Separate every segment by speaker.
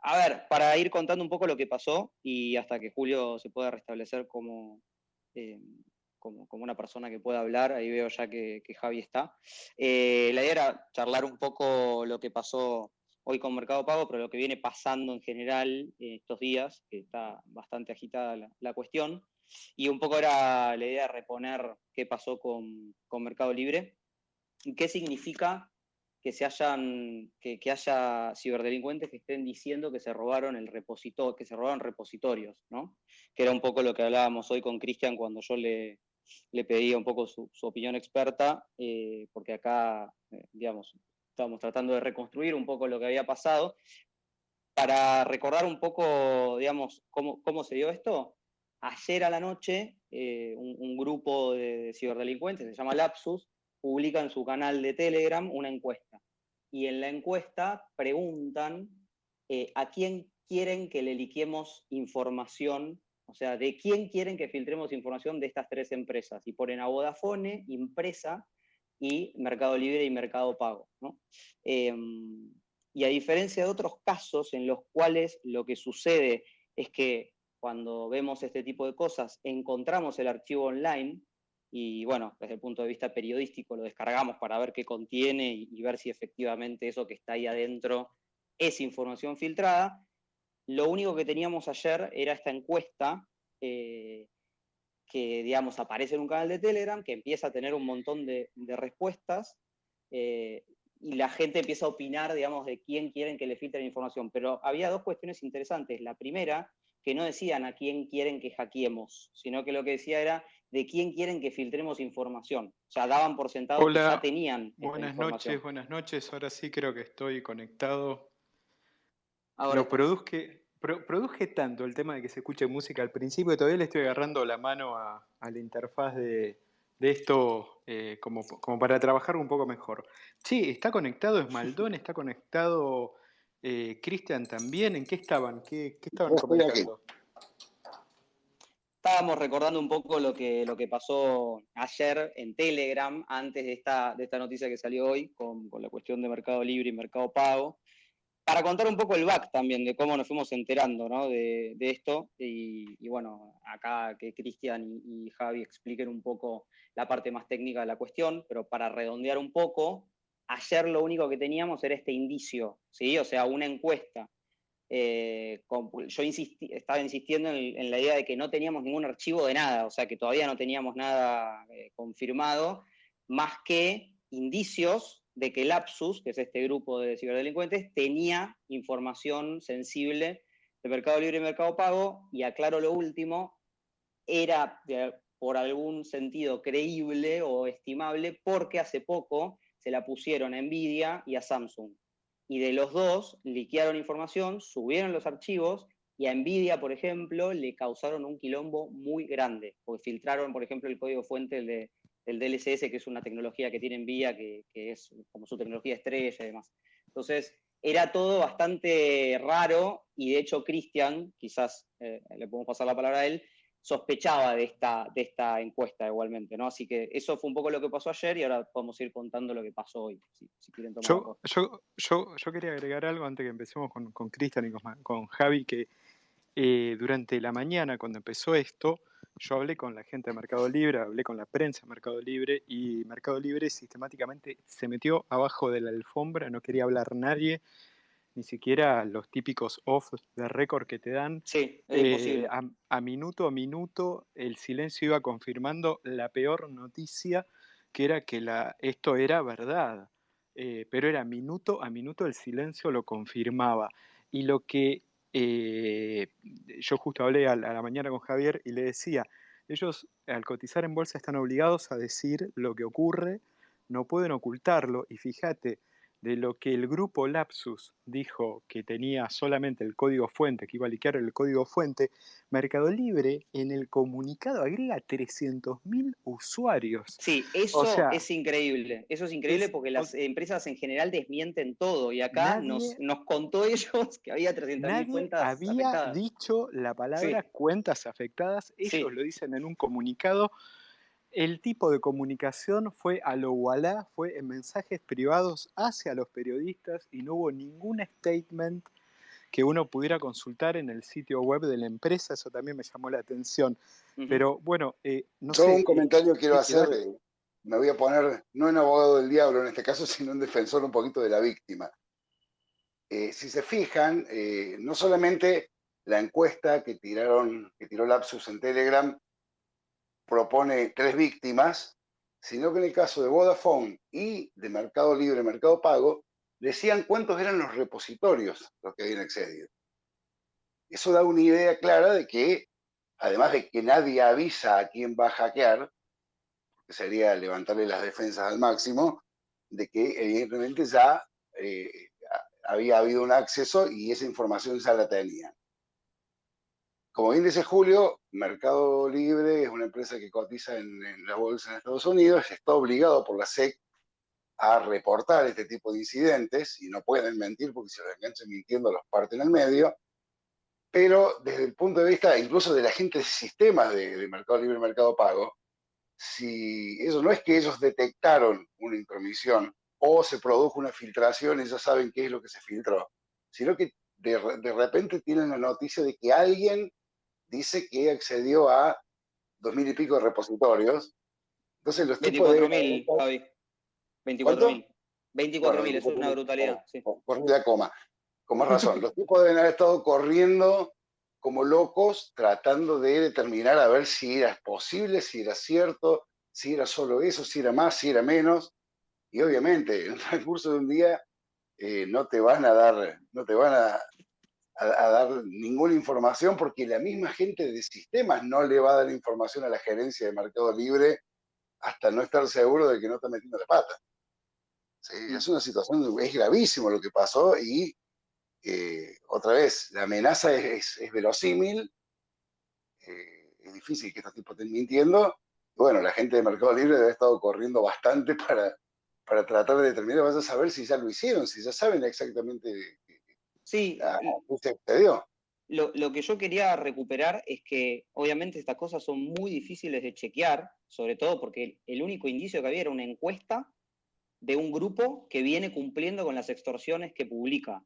Speaker 1: A ver, para ir contando un poco lo que pasó y hasta que Julio se pueda restablecer eh, como una persona que pueda hablar, ahí veo ya que Javi está. La idea era charlar un poco lo que pasó hoy con Mercado Pago, pero lo que viene pasando en general estos días, que está bastante agitada la cuestión, y un poco era la idea de reponer qué pasó con Mercado Libre y qué significa que haya ciberdelincuentes que estén diciendo que se robaron que se robaron repositorios, ¿no? Que era un poco lo que hablábamos hoy con Cristian cuando yo le pedía un poco su opinión experta, porque acá, digamos, estábamos tratando de reconstruir un poco lo que había pasado. Para recordar un poco, digamos, cómo se dio esto, ayer a la noche un grupo de ciberdelincuentes, se llama Lapsus, publica en su canal de Telegram una encuesta. Y en la encuesta preguntan a quién quieren que le liquemos información, o sea, de quién quieren que filtremos información de estas tres empresas. Y ponen a Vodafone, Impresa y Mercado Libre y Mercado Pago, ¿no? Eh, y a diferencia de otros casos en los cuales lo que sucede es que cuando vemos este tipo de cosas encontramos el archivo online y bueno, desde el punto de vista periodístico lo descargamos para ver qué contiene y ver si efectivamente eso que está ahí adentro es información filtrada. Lo único que teníamos ayer era esta encuesta que, digamos, aparece en un canal de Telegram, que empieza a tener un montón de respuestas, eh, y la gente empieza a opinar, digamos, de quién quieren que le filtren información. Pero había dos cuestiones interesantes. La primera, que no decían a quién quieren que hackeemos, sino que lo que decía era de quién quieren que filtremos información. O sea, daban por sentado que ya
Speaker 2: Hola,
Speaker 1: tenían esta
Speaker 2: buenas noches,
Speaker 1: información.
Speaker 2: buenas noches. Ahora sí creo que estoy conectado.
Speaker 1: Ahora
Speaker 2: Lo
Speaker 1: estás.
Speaker 2: produje tanto el tema de que se escuche música al principio que todavía le estoy agarrando la mano a la interfaz de esto como para trabajar un poco mejor. Sí, está conectado Esmaldón, está conectado Cristian también. ¿En qué estaban? ¿Qué estaban
Speaker 3: Yo estoy aquí.
Speaker 2: comentando?
Speaker 1: Estábamos recordando un poco lo que pasó ayer en Telegram, antes de esta noticia que salió hoy, con la cuestión de Mercado Libre y Mercado Pago, para contar un poco el back también de cómo nos fuimos enterando, ¿no? de esto. Y bueno, acá que Cristian y Javi expliquen un poco la parte más técnica de la cuestión, pero para redondear un poco, ayer lo único que teníamos era este indicio, ¿sí? O sea, una encuesta. Yo estaba insistiendo en la idea de que no teníamos ningún archivo de nada, o sea que todavía no teníamos nada confirmado, más que indicios de que Lapsus, que es este grupo de ciberdelincuentes, tenía información sensible de Mercado Libre y Mercado Pago, y aclaro lo último, era por algún sentido creíble o estimable porque hace poco se la pusieron a Nvidia y a Samsung. Y de los dos liquearon información, subieron los archivos y a Nvidia, por ejemplo, le causaron un quilombo muy grande, porque filtraron, por ejemplo, el código fuente del DLSS, que es una tecnología que tiene Nvidia, que es como su tecnología estrella y demás. Entonces, era todo bastante raro y de hecho Cristian, quizás le podemos pasar la palabra a él, sospechaba de esta encuesta igualmente, ¿no? Así que eso fue un poco lo que pasó ayer y ahora podemos ir contando lo que pasó hoy, si quieren tomar la
Speaker 2: Yo,
Speaker 1: posta.
Speaker 2: yo, yo quería agregar algo antes que empecemos con Cristian y con Javi, que durante la mañana, cuando empezó esto, yo hablé con la gente de Mercado Libre, hablé con la prensa de Mercado Libre, y Mercado Libre sistemáticamente se metió abajo de la alfombra, no quería hablar nadie, ni siquiera los típicos off de récord que te dan.
Speaker 1: Sí, era imposible.
Speaker 2: A minuto a minuto el silencio iba confirmando la peor noticia, que era que esto era verdad. Pero era minuto a minuto el silencio lo confirmaba. Y lo que yo justo hablé a la mañana con Javier y le decía, ellos al cotizar en bolsa están obligados a decir lo que ocurre, no pueden ocultarlo, y fíjate, de lo que el grupo Lapsus dijo que tenía solamente el código fuente, que iba a liquear el código fuente, Mercado Libre en el comunicado agrega 300.000 usuarios.
Speaker 1: Sí,
Speaker 2: O sea,
Speaker 1: eso es increíble
Speaker 2: es,
Speaker 1: porque
Speaker 2: o-
Speaker 1: las empresas en general desmienten todo y acá nos,
Speaker 2: nadie,
Speaker 1: nos contó ellos que había 300.000
Speaker 2: nadie
Speaker 1: cuentas
Speaker 2: había
Speaker 1: afectadas.
Speaker 2: dicho la palabra
Speaker 1: Sí,
Speaker 2: cuentas afectadas, ellos
Speaker 1: sí,
Speaker 2: lo dicen en un comunicado. El tipo de comunicación fue a lo Wallah, fue en mensajes privados hacia los periodistas y no hubo ningún statement que uno pudiera consultar en el sitio web de la empresa, eso también me llamó la atención.
Speaker 1: Ujú.
Speaker 2: Pero bueno, no
Speaker 3: Yo un
Speaker 2: sé,
Speaker 3: comentario quiero
Speaker 2: sí, sí,
Speaker 3: hacer,
Speaker 2: dale.
Speaker 3: me voy a poner, no en abogado del diablo en este caso, sino en defensor un poquito de la víctima. Si se fijan, no solamente la encuesta que tiró Lapsus en Telegram propone 3 víctimas, sino que en el caso de Vodafone y de Mercado Libre, Mercado Pago, decían cuántos eran los repositorios los que habían accedido. Eso da una idea clara de que, además de que nadie avisa a quién va a hackear, que sería levantarle las defensas al máximo, de que evidentemente ya había habido un acceso y esa información ya la tenían. Como bien dice Julio, Mercado Libre es una empresa que cotiza en la bolsa en Estados Unidos, está obligado por la SEC a reportar este tipo de incidentes y no pueden mentir porque si los enganchan mintiendo los parten al medio, pero desde el punto de vista incluso de la gente de sistemas de Mercado Libre y Mercado Pago, si eso no es que ellos detectaron una intromisión o se produjo una filtración y ya saben qué es lo que se filtró, sino que de repente tienen la noticia de que alguien dice que accedió a 2000 y pico de repositorios. Entonces los tipos deben haber
Speaker 1: 24.000,
Speaker 3: estado...
Speaker 1: Javi.
Speaker 3: ¿Cuánto?
Speaker 1: 24.000.
Speaker 3: Bueno,
Speaker 1: 24.000 es una
Speaker 3: 24.000,
Speaker 1: brutalidad, sí.
Speaker 3: corrí la coma. Con más razón, los tipos deben haber estado corriendo como locos tratando de determinar a ver si era posible, si era cierto, si era solo eso, si era más, si era menos. Y obviamente, en el transcurso de un día no te van a dar, no te van a dar ninguna información porque la misma gente de sistemas no le va a dar información a la gerencia de Mercado Libre hasta no estar seguro de que no está metiendo la pata. ¿Sí? Es una situación, es gravísimo lo que pasó y otra vez, la amenaza es verosímil, es difícil que estos tipos estén mintiendo. Y bueno, la gente de Mercado Libre debe haber estado corriendo bastante para tratar de determinar, vas a saber si ya lo hicieron, si ya saben exactamente
Speaker 1: Sí,
Speaker 3: a qué se accedió.
Speaker 1: lo que yo quería recuperar es que obviamente estas cosas son muy difíciles de chequear, sobre todo porque el único indicio que había era una encuesta de un grupo que viene cumpliendo con las extorsiones que publica,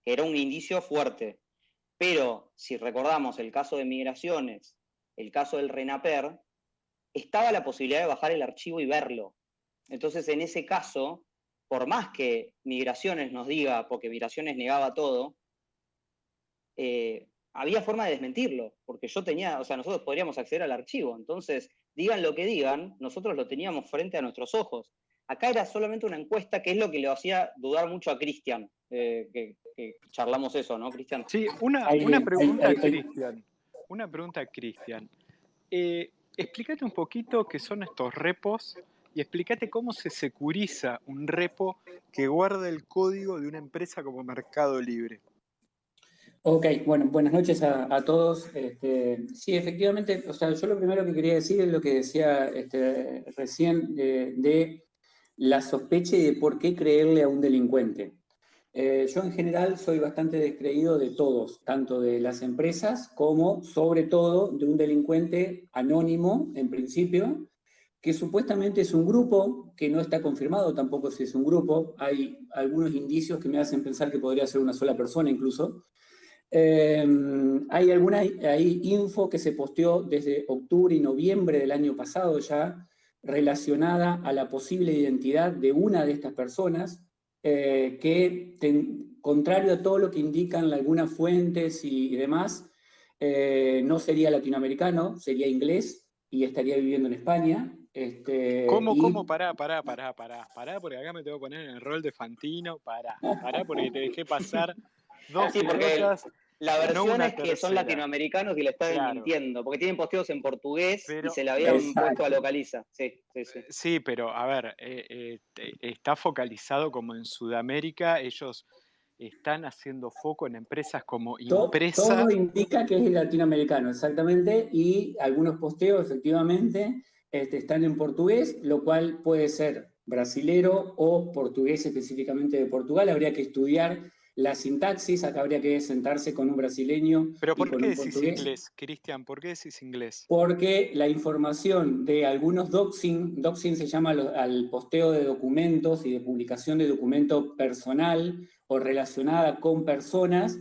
Speaker 1: que era un indicio fuerte. Pero si recordamos el caso de migraciones, el caso del RENAPER, estaba la posibilidad de bajar el archivo y verlo. Entonces, en ese caso, por más que migraciones nos diga, porque migraciones negaba todo, había forma de desmentirlo, porque yo tenía, o sea, nosotros podríamos acceder al archivo, entonces, digan lo que digan, nosotros lo teníamos frente a nuestros ojos. Acá era solamente una encuesta, que es lo que le hacía dudar mucho a Cristian, que charlamos eso, ¿no, Cristian?
Speaker 2: Sí, una pregunta, Cristian. Una pregunta, Cristian. Explícate un poquito qué son estos repos y explícate cómo se securiza un repo que guarda el código de una empresa como Mercado Libre.
Speaker 4: Ok, bueno, buenas noches a todos. Sí, efectivamente, o sea, yo lo primero que quería decir es lo que decía recién de la sospecha y de por qué creerle a un delincuente. Yo en general soy bastante descreído de todos, tanto de las empresas como, sobre todo, de un delincuente anónimo, en principio, que supuestamente es un grupo, que no está confirmado tampoco si es un grupo. Hay algunos indicios que me hacen pensar que podría ser una sola persona incluso. Hay info que se posteó desde octubre y noviembre del año pasado ya relacionada a la posible identidad de una de estas personas contrario a todo lo que indican algunas fuentes y demás, no sería latinoamericano, sería inglés y estaría viviendo en España.
Speaker 2: ¿Cómo? Pará, porque acá me tengo que poner en el rol de Fantino, pará, porque te dejé pasar dos
Speaker 1: Sí, porque
Speaker 2: pelotas,
Speaker 1: la
Speaker 2: no
Speaker 1: versión
Speaker 2: una
Speaker 1: es que son
Speaker 2: tercera.
Speaker 1: latinoamericanos y le están
Speaker 2: Claro,
Speaker 1: mintiendo, porque tienen posteos en portugués y
Speaker 2: pero,
Speaker 1: se le habían puesto a
Speaker 4: Exacto.
Speaker 1: localiza. Sí, sí, sí.
Speaker 2: sí, pero a ver, está focalizado como en Sudamérica, ellos están haciendo foco en empresas como
Speaker 4: Todo
Speaker 2: Impresa.
Speaker 4: indica que es latinoamericano, exactamente, y algunos posteos efectivamente están en portugués, lo cual puede ser brasilero o portugués específicamente de Portugal. Habría que estudiar la sintaxis, acá habría que sentarse con un brasileño
Speaker 2: Pero
Speaker 4: y
Speaker 2: ¿por
Speaker 4: con
Speaker 2: qué
Speaker 4: un
Speaker 2: decís
Speaker 4: portugués,
Speaker 2: inglés, Cristian? ¿Por qué decís inglés?
Speaker 4: porque la información de algunos doxing se llama al posteo de documentos y de publicación de documento personal o relacionada con personas,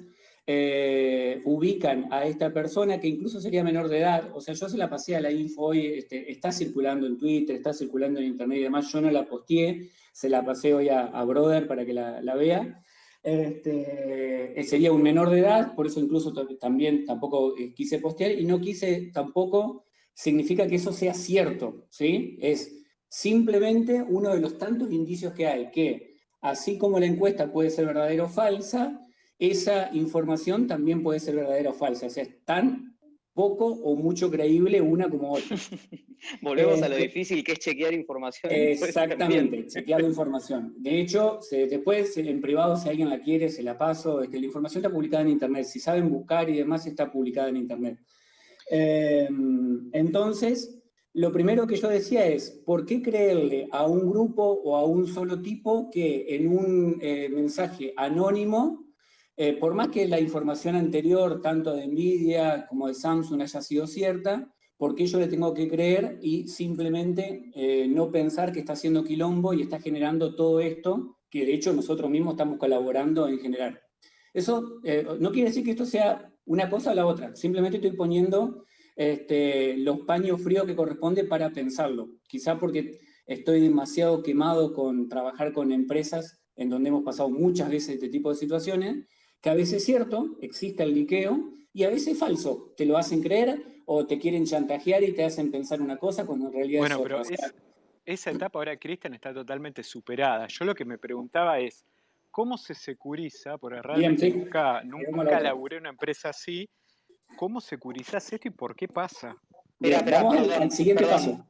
Speaker 4: ubican a esta persona que incluso sería menor de edad. O sea, yo se la pasé a la info hoy, está circulando en Twitter, está circulando en internet y demás, yo no la posteé, se la pasé hoy a Brother para que la vea. Sería un menor de edad, por eso incluso también tampoco quise postear, y no quise tampoco, significa que eso sea cierto, ¿sí? Es simplemente uno de los tantos indicios que hay, que así como la encuesta puede ser verdadera o falsa, esa información también puede ser verdadera o falsa. O sea, es tan poco o mucho creíble una como otra.
Speaker 1: Volvemos a lo difícil que es chequear información.
Speaker 4: Exactamente, chequear la información. De hecho, después en privado, si alguien la quiere, se la paso. La información está publicada en Internet. Si saben buscar y demás, está publicada en Internet. Entonces, lo primero que yo decía es, ¿por qué creerle a un grupo o a un solo tipo que en un mensaje anónimo, por más que la información anterior, tanto de Nvidia como de Samsung, haya sido cierta, ¿por qué yo le tengo que creer y simplemente no pensar que está haciendo quilombo y está generando todo esto, que de hecho nosotros mismos estamos colaborando en generar? Eso no quiere decir que esto sea una cosa o la otra, simplemente estoy poniendo los paños fríos que corresponde para pensarlo. Quizá porque estoy demasiado quemado con trabajar con empresas en donde hemos pasado muchas veces este tipo de situaciones, que a veces es cierto, existe el liqueo, y a veces es falso. Te lo hacen creer o te quieren chantajear y te hacen pensar una cosa cuando en realidad es otra.
Speaker 2: Pero esa etapa ahora, Cristian, está totalmente superada. Yo lo que me preguntaba es, ¿cómo se securiza? Porque realmente
Speaker 4: Bien, sí.
Speaker 2: nunca laburé en una empresa así. ¿Cómo securizás esto y por qué pasa?
Speaker 4: Bien,
Speaker 1: Espera,
Speaker 4: vamos al siguiente
Speaker 1: perdón.
Speaker 4: paso.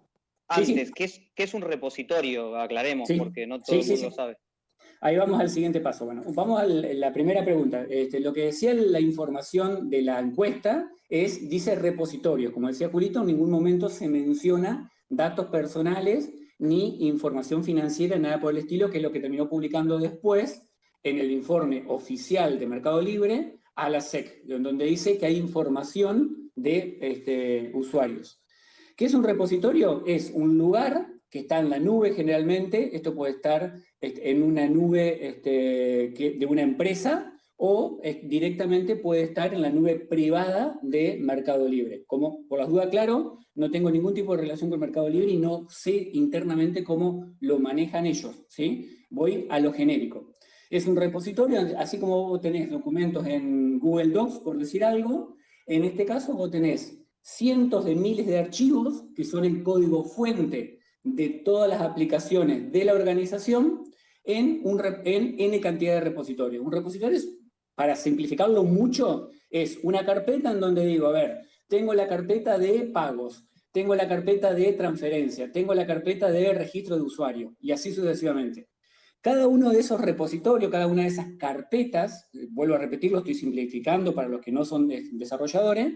Speaker 1: Antes,
Speaker 4: Sí.
Speaker 1: ¿qué es un repositorio? Aclaremos,
Speaker 4: Sí.
Speaker 1: porque no todo el mundo lo sabe.
Speaker 4: Ahí vamos al siguiente paso. Bueno, vamos a la primera pregunta. Lo que decía la información de la encuesta dice repositorio. Como decía Julito, en ningún momento se menciona datos personales ni información financiera, nada por el estilo, que es lo que terminó publicando después en el informe oficial de Mercado Libre a la SEC, donde dice que hay información de usuarios. ¿Qué es un repositorio? Es un lugar que está en la nube generalmente. Esto puede estar en una nube de una empresa o directamente puede estar en la nube privada de Mercado Libre. Como por las dudas, claro, no tengo ningún tipo de relación con Mercado Libre y no sé internamente cómo lo manejan ellos, ¿sí? Voy a lo genérico. Es un repositorio, así como vos tenés documentos en Google Docs, por decir algo, en este caso vos tenés cientos de miles de archivos que son el código fuente de todas las aplicaciones de la organización en N cantidad de repositorios. Un repositorio, para simplificarlo mucho, es una carpeta en donde digo, a ver, tengo la carpeta de pagos, tengo la carpeta de transferencia, tengo la carpeta de registro de usuario, y así sucesivamente. Cada uno de esos repositorios, cada una de esas carpetas, vuelvo a repetirlo, estoy simplificando para los que no son desarrolladores,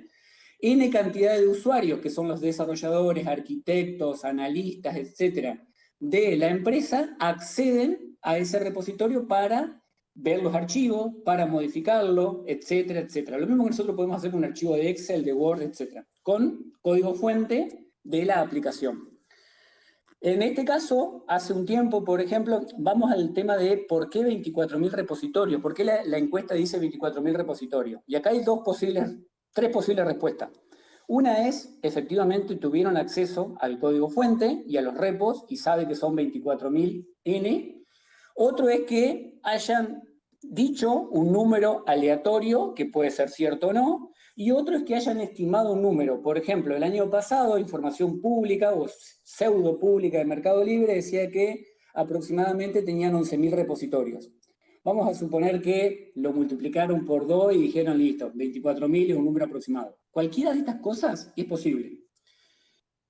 Speaker 4: N cantidad de usuarios, que son los desarrolladores, arquitectos, analistas, etcétera, de la empresa, acceden a ese repositorio para ver los archivos, para modificarlo, etcétera, etcétera. Lo mismo que nosotros podemos hacer con un archivo de Excel, de Word, etcétera, con código fuente de la aplicación. En este caso, hace un tiempo, por ejemplo, vamos al tema de por qué 24.000 repositorios, por qué la encuesta dice 24.000 repositorios. Y acá hay tres posibles respuestas. Una es, efectivamente, tuvieron acceso al código fuente y a los repos y sabe que son 24.000 N. Otro es que hayan dicho un número aleatorio, que puede ser cierto o no, y otro es que hayan estimado un número. Por ejemplo, el año pasado, información pública o pseudo pública de Mercado Libre decía que aproximadamente tenían 11.000 repositorios. Vamos a suponer que lo multiplicaron por 2 y dijeron, listo, 24.000 es un número aproximado. Cualquiera de estas cosas es posible.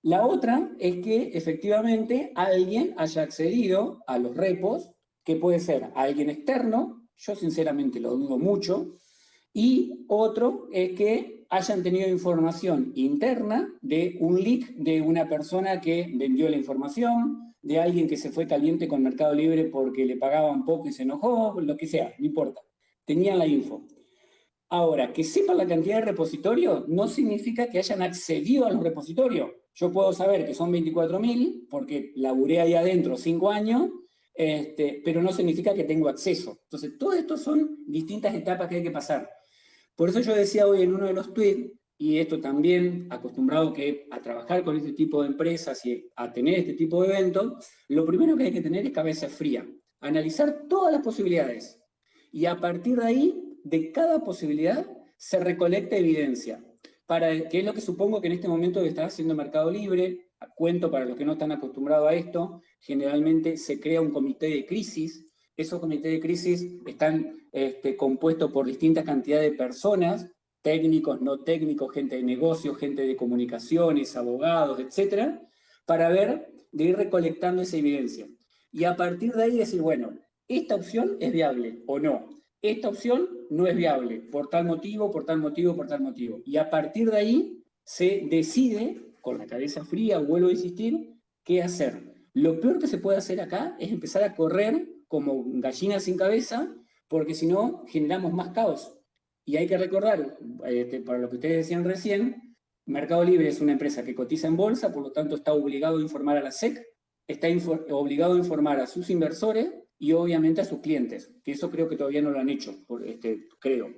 Speaker 4: La otra es que efectivamente alguien haya accedido a los repos, que puede ser alguien externo, yo sinceramente lo dudo mucho, y otro es que hayan tenido información interna de un leak de una persona que vendió la información, de alguien que se fue caliente con Mercado Libre porque le pagaban poco y se enojó, lo que sea, no importa. Tenían la info. Ahora, que sepan la cantidad de repositorios no significa que hayan accedido a los repositorios. Yo puedo saber que son 24.000 porque laburé ahí adentro 5 años, pero no significa que tengo acceso. Entonces, todo esto son distintas etapas que hay que pasar. Por eso yo decía hoy en uno de los tweets, y esto también acostumbrado a trabajar con este tipo de empresas y a tener este tipo de eventos, lo primero que hay que tener es cabeza fría, analizar todas las posibilidades, y a partir de ahí, de cada posibilidad, se recolecta evidencia, que es lo que supongo que en este momento está haciendo Mercado Libre. Cuento para los que no están acostumbrados a esto, generalmente se crea un comité de crisis. Esos comités de crisis están compuestos por distintas cantidades de personas, técnicos, no técnicos, gente de negocios, gente de comunicaciones, abogados, etcétera, para de ir recolectando esa evidencia. Y a partir de ahí decir, bueno, esta opción es viable o no. Esta opción no es viable por tal motivo, por tal motivo, por tal motivo. Y a partir de ahí se decide, con la cabeza fría, vuelvo a insistir, qué hacer. Lo peor que se puede hacer acá es empezar a correr como gallinas sin cabeza, porque si no generamos más caos. Y hay que recordar, para lo que ustedes decían recién, Mercado Libre es una empresa que cotiza en bolsa, por lo tanto está obligado a informar a la SEC, está obligado a informar a sus inversores y obviamente a sus clientes, que eso creo que todavía no lo han hecho, creo.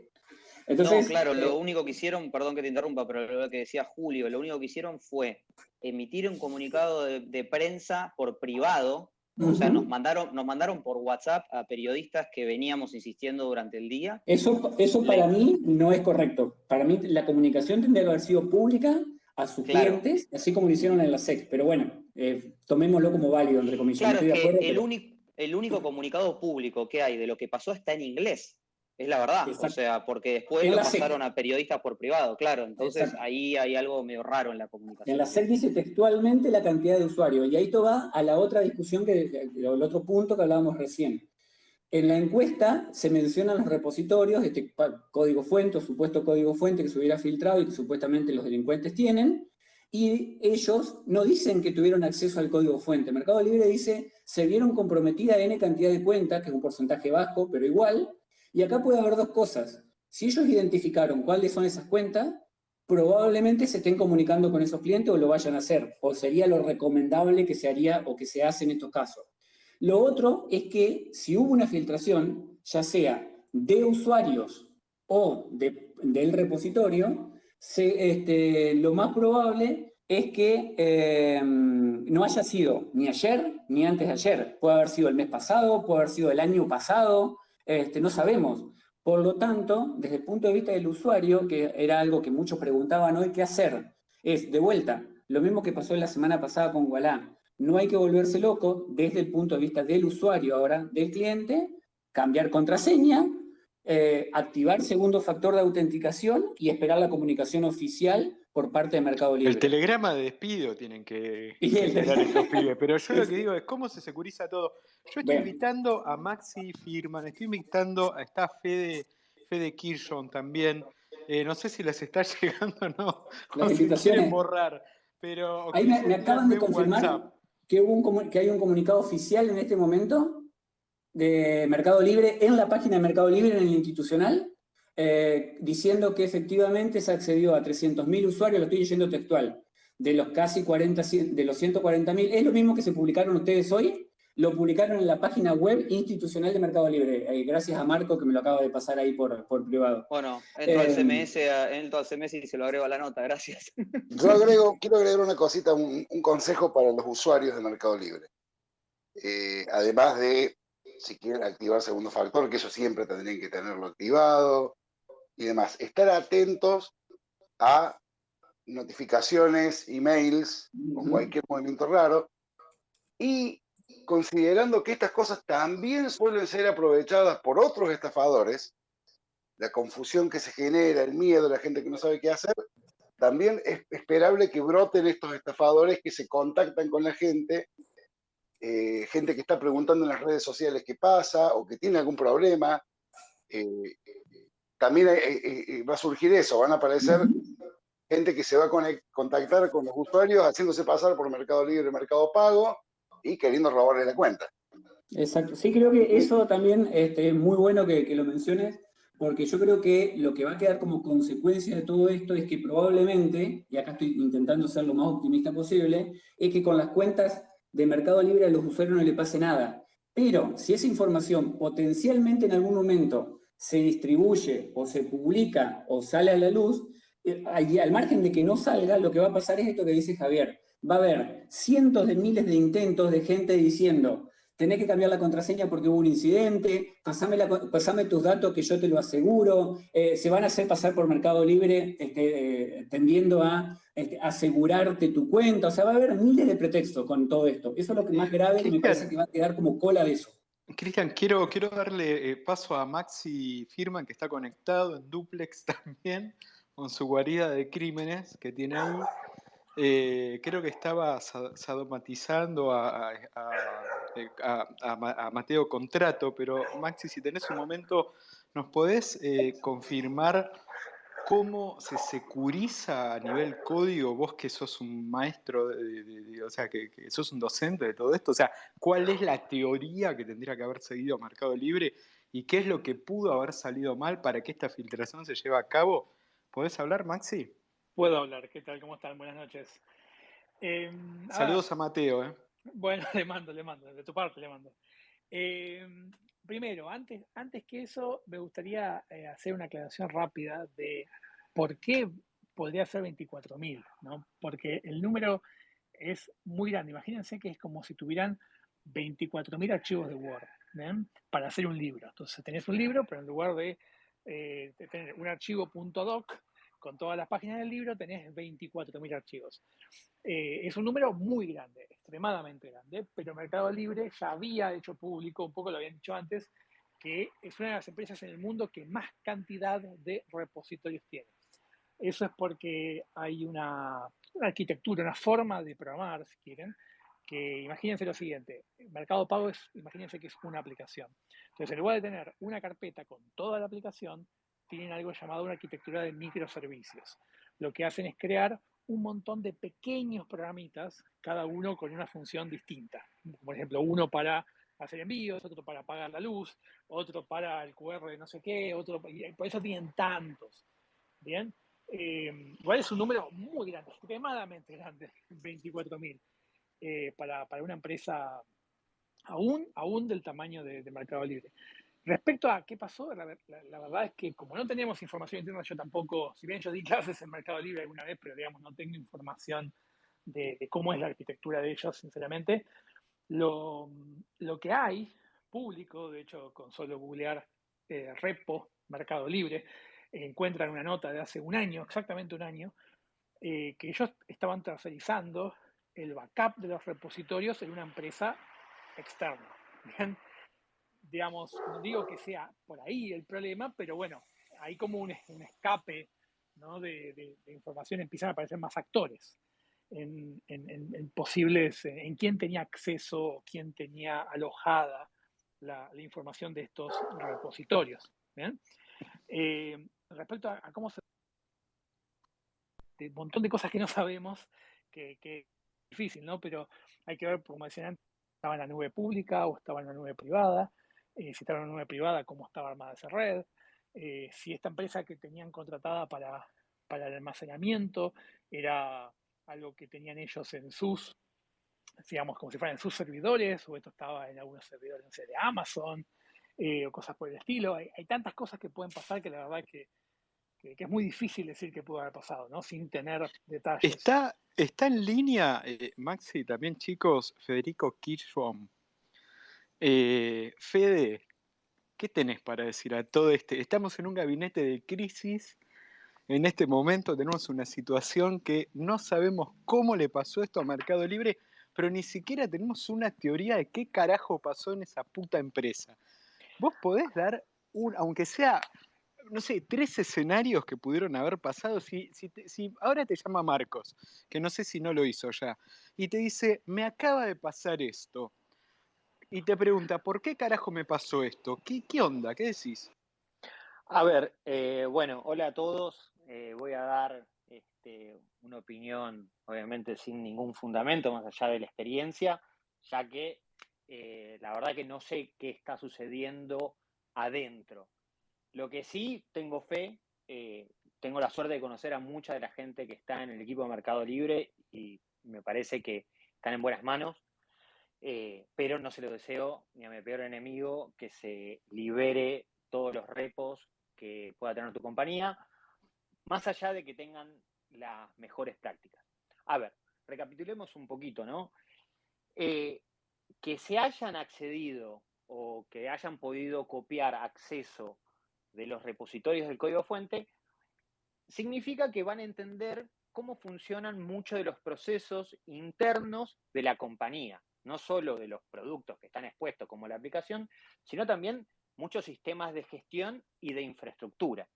Speaker 4: Entonces,
Speaker 1: no, claro, lo único que hicieron, perdón que te interrumpa, pero lo que decía Julio, lo único que hicieron fue emitir un comunicado de prensa por privado. O sea, nos mandaron por WhatsApp a periodistas que veníamos insistiendo durante el día.
Speaker 4: Eso para mí no es correcto. Para mí la comunicación tendría que haber sido pública a sus clientes, así como lo hicieron en la SEC. Pero bueno, tomémoslo como válido, entre comillas.
Speaker 1: Claro,
Speaker 4: no estoy de acuerdo,
Speaker 1: el único comunicado público que hay de lo que pasó está en inglés. Es la verdad. Exacto. O sea, porque después lo pasaron a periodistas por privado, claro. Entonces exacto. Ahí hay algo medio raro en la comunicación.
Speaker 4: En la SEC dice textualmente la cantidad de usuarios. Y ahí esto va a la otra discusión, el otro punto que hablábamos recién. En la encuesta se mencionan los repositorios, este código fuente, supuesto código fuente que se hubiera filtrado y que supuestamente los delincuentes tienen, y ellos no dicen que tuvieron acceso al código fuente. Mercado Libre dice, se vieron comprometida N cantidad de cuentas, que es un porcentaje bajo, pero igual, y acá puede haber dos cosas. Si ellos identificaron cuáles son esas cuentas, probablemente se estén comunicando con esos clientes o lo vayan a hacer, o sería lo recomendable que se haría o que se hace en estos casos. Lo otro es que si hubo una filtración, ya sea de usuarios o del repositorio, lo más probable es que no haya sido ni ayer ni antes de ayer. Puede haber sido el mes pasado, puede haber sido el año pasado, no sabemos. Por lo tanto, desde el punto de vista del usuario, que era algo que muchos preguntaban hoy, ¿qué hacer? Es, de vuelta, lo mismo que pasó la semana pasada con Wallah. No hay que volverse loco desde el punto de vista del usuario ahora, del cliente, cambiar contraseña, activar segundo factor de autenticación y esperar la comunicación oficial por parte de Mercado Libre.
Speaker 2: El telegrama de despido tienen que generar estos pibes, pero yo lo que digo es cómo se securiza todo. Yo estoy invitando a Maxi Firman, estoy invitando a Fede Kirchhoff también. No sé si les está llegando o no,
Speaker 4: las
Speaker 2: o si quieren borrar. Pero
Speaker 4: ahí me acaban de confirmar que hay un comunicado oficial en este momento de Mercado Libre, en la página de Mercado Libre, en el institucional, diciendo que efectivamente se accedió a 300.000 usuarios, lo estoy leyendo textual, de los casi 140.000. Es lo mismo que se publicaron ustedes hoy, lo publicaron en la página web institucional de Mercado Libre. Gracias a Marco que me lo acaba de pasar ahí por privado.
Speaker 1: Bueno, entro al CMS y se lo agrego a la nota, gracias.
Speaker 3: Yo quiero agregar una cosita, un consejo para los usuarios de Mercado Libre. Además de, si quieren activar segundo factor, que eso siempre tendrían que tenerlo activado y demás, estar atentos a notificaciones, emails o cualquier movimiento raro, y considerando que estas cosas también suelen ser aprovechadas por otros estafadores, la confusión que se genera, el miedo, la gente que no sabe qué hacer, también es esperable que broten estos estafadores que se contactan con la gente, gente que está preguntando en las redes sociales qué pasa o que tiene algún problema. También va a surgir eso, van a aparecer gente que se va a contactar con los usuarios haciéndose pasar por Mercado Libre, Mercado Pago y queriendo robarle la cuenta.
Speaker 4: Exacto, sí, creo que eso también es muy bueno que lo menciones, porque yo creo que lo que va a quedar como consecuencia de todo esto es que probablemente, y acá estoy intentando ser lo más optimista posible, es que con las cuentas de Mercado Libre a los usuarios no le pase nada. Pero si esa información potencialmente en algún momento se distribuye o se publica o sale a la luz, al margen de que no salga, lo que va a pasar es esto que dice Javier. Va a haber cientos de miles de intentos de gente diciendo, tenés que cambiar la contraseña porque hubo un incidente, pasame tus datos que yo te lo aseguro, se van a hacer pasar por Mercado Libre tendiendo a asegurarte tu cuenta, o sea, va a haber miles de pretextos con todo esto. Eso es lo que más grave y me parece que va a quedar como cola de eso.
Speaker 2: Cristian, quiero darle paso a Maxi Firman, que está conectado en duplex también, con su guarida de crímenes que tiene ahí. Creo que estaba sadomatizando a Mateo Contrato, pero Maxi, si tenés un momento, ¿nos podés confirmar cómo se securiza a nivel código, vos que sos un maestro, o sea, que sos un docente de todo esto? O sea, ¿cuál es la teoría que tendría que haber seguido Mercado Libre y qué es lo que pudo haber salido mal para que esta filtración se lleve a cabo? ¿Podés hablar, Maxi?
Speaker 5: Puedo hablar, ¿qué tal? ¿Cómo están? Buenas noches.
Speaker 2: Saludos a Mateo.
Speaker 5: Bueno, le mando, de tu parte le mando. Primero, antes que eso, me gustaría hacer una aclaración rápida de por qué podría ser 24.000, ¿no? Porque el número es muy grande. Imagínense que es como si tuvieran 24.000 archivos de Word, ¿ven? Para hacer un libro. Entonces tenés un libro, pero en lugar de tener un archivo .doc con todas las páginas del libro, tenés 24.000 archivos. Es un número muy grande, extremadamente grande, pero Mercado Libre ya había hecho público, un poco lo habían dicho antes, que es una de las empresas en el mundo que más cantidad de repositorios tiene. Eso es porque hay una arquitectura, una forma de programar, si quieren, que imagínense lo siguiente, Mercado Pago imagínense que es una aplicación. Entonces, en lugar de tener una carpeta con toda la aplicación, tienen algo llamado una arquitectura de microservicios. Lo que hacen es crear un montón de pequeños programitas, cada uno con una función distinta. Por ejemplo, uno para hacer envíos, otro para pagar la luz, otro para el QR de no sé qué, otro, y por eso tienen tantos. Bien, igual es un número muy grande, extremadamente grande, 24.000, para una empresa aún del tamaño de Mercado Libre. Respecto a qué pasó, la verdad es que como no teníamos información interna, yo tampoco, si bien yo di clases en Mercado Libre alguna vez, pero digamos no tengo información de cómo es la arquitectura de ellos, sinceramente. Lo que hay público, de hecho, con solo googlear repo Mercado Libre, encuentran una nota de hace un año, exactamente un año, que ellos estaban tercerizando el backup de los repositorios en una empresa externa. ¿Bien? Digamos, no digo que sea por ahí el problema, pero bueno, hay como un escape, ¿no? de información, empiezan a aparecer más actores en posibles, en quién tenía acceso, quién tenía alojada la información de estos repositorios. ¿Bien? Respecto a cómo se... de un montón de cosas que no sabemos, que es difícil, ¿no? Pero hay que ver, como decían antes, estaba en la nube pública o estaba en la nube privada, si estaba en la nube privada, cómo estaba armada esa red, si esta empresa que tenían contratada para el almacenamiento era algo que tenían ellos en sus, digamos, como si fueran en sus servidores, o esto estaba en algunos servidores, no sé, de Amazon, o cosas por el estilo. Hay tantas cosas que pueden pasar que la verdad que es muy difícil decir qué pudo haber pasado, ¿no? Sin tener detalles.
Speaker 2: Está en línea, Maxi, también, chicos, Federico Kirchbaum. Fede, ¿qué tenés para decir a todo este? Estamos en un gabinete de crisis. En este momento tenemos una situación que no sabemos cómo le pasó esto a Mercado Libre, pero ni siquiera tenemos una teoría de qué carajo pasó en esa puta empresa. ¿Vos podés dar aunque sea, no sé, 3 escenarios que pudieron haber pasado? Si ahora te llama Marcos, que no sé si no lo hizo ya, y te dice, me acaba de pasar esto, y te pregunta, ¿por qué carajo me pasó esto? ¿Qué onda? ¿Qué decís?
Speaker 6: A ver, bueno, hola a todos. Voy a dar una opinión, obviamente sin ningún fundamento, más allá de la experiencia, ya que la verdad que no sé qué está sucediendo adentro. Lo que sí tengo fe, tengo la suerte de conocer a mucha de la gente que está en el equipo de Mercado Libre y me parece que están en buenas manos, pero no se lo deseo ni a mi peor enemigo que se libere todos los repos que pueda tener tu compañía, más allá de que tengan las mejores prácticas. A ver, recapitulemos un poquito, ¿no? Que se hayan accedido o que hayan podido copiar acceso de los repositorios del código fuente, significa que van a entender cómo funcionan muchos de los procesos internos de la compañía, no solo de los productos que están expuestos como la aplicación, sino también muchos sistemas de gestión y de infraestructura.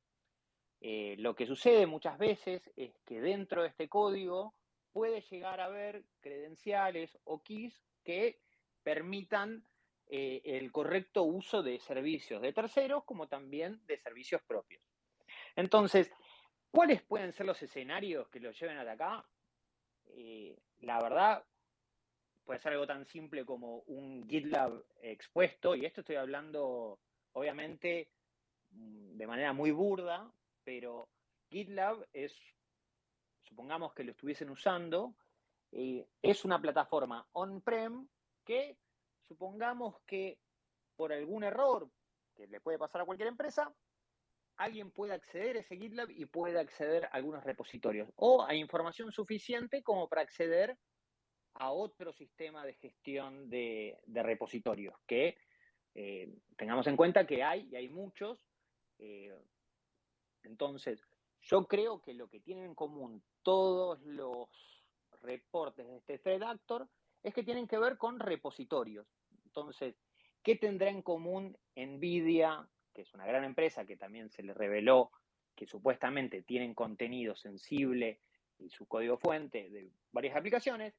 Speaker 6: Lo que sucede muchas veces es que dentro de este código puede llegar a haber credenciales o keys que permitan el correcto uso de servicios de terceros como también de servicios propios. Entonces, ¿cuáles pueden ser los escenarios que los lleven hasta acá? La verdad, puede ser algo tan simple como un GitLab expuesto, y esto estoy hablando, obviamente, de manera muy burda, pero GitLab es, supongamos que lo estuviesen usando, es una plataforma on-prem que, supongamos que por algún error que le puede pasar a cualquier empresa, alguien puede acceder a ese GitLab y puede acceder a algunos repositorios o a información suficiente como para acceder a otro sistema de gestión de repositorios que tengamos en cuenta que hay, y hay muchos. Entonces, yo creo que lo que tienen en común todos los reportes de este threat actor es que tienen que ver con repositorios. Entonces, ¿qué tendrá en común NVIDIA, que es una gran empresa que también se le reveló que supuestamente tienen contenido sensible y su código fuente de varias aplicaciones?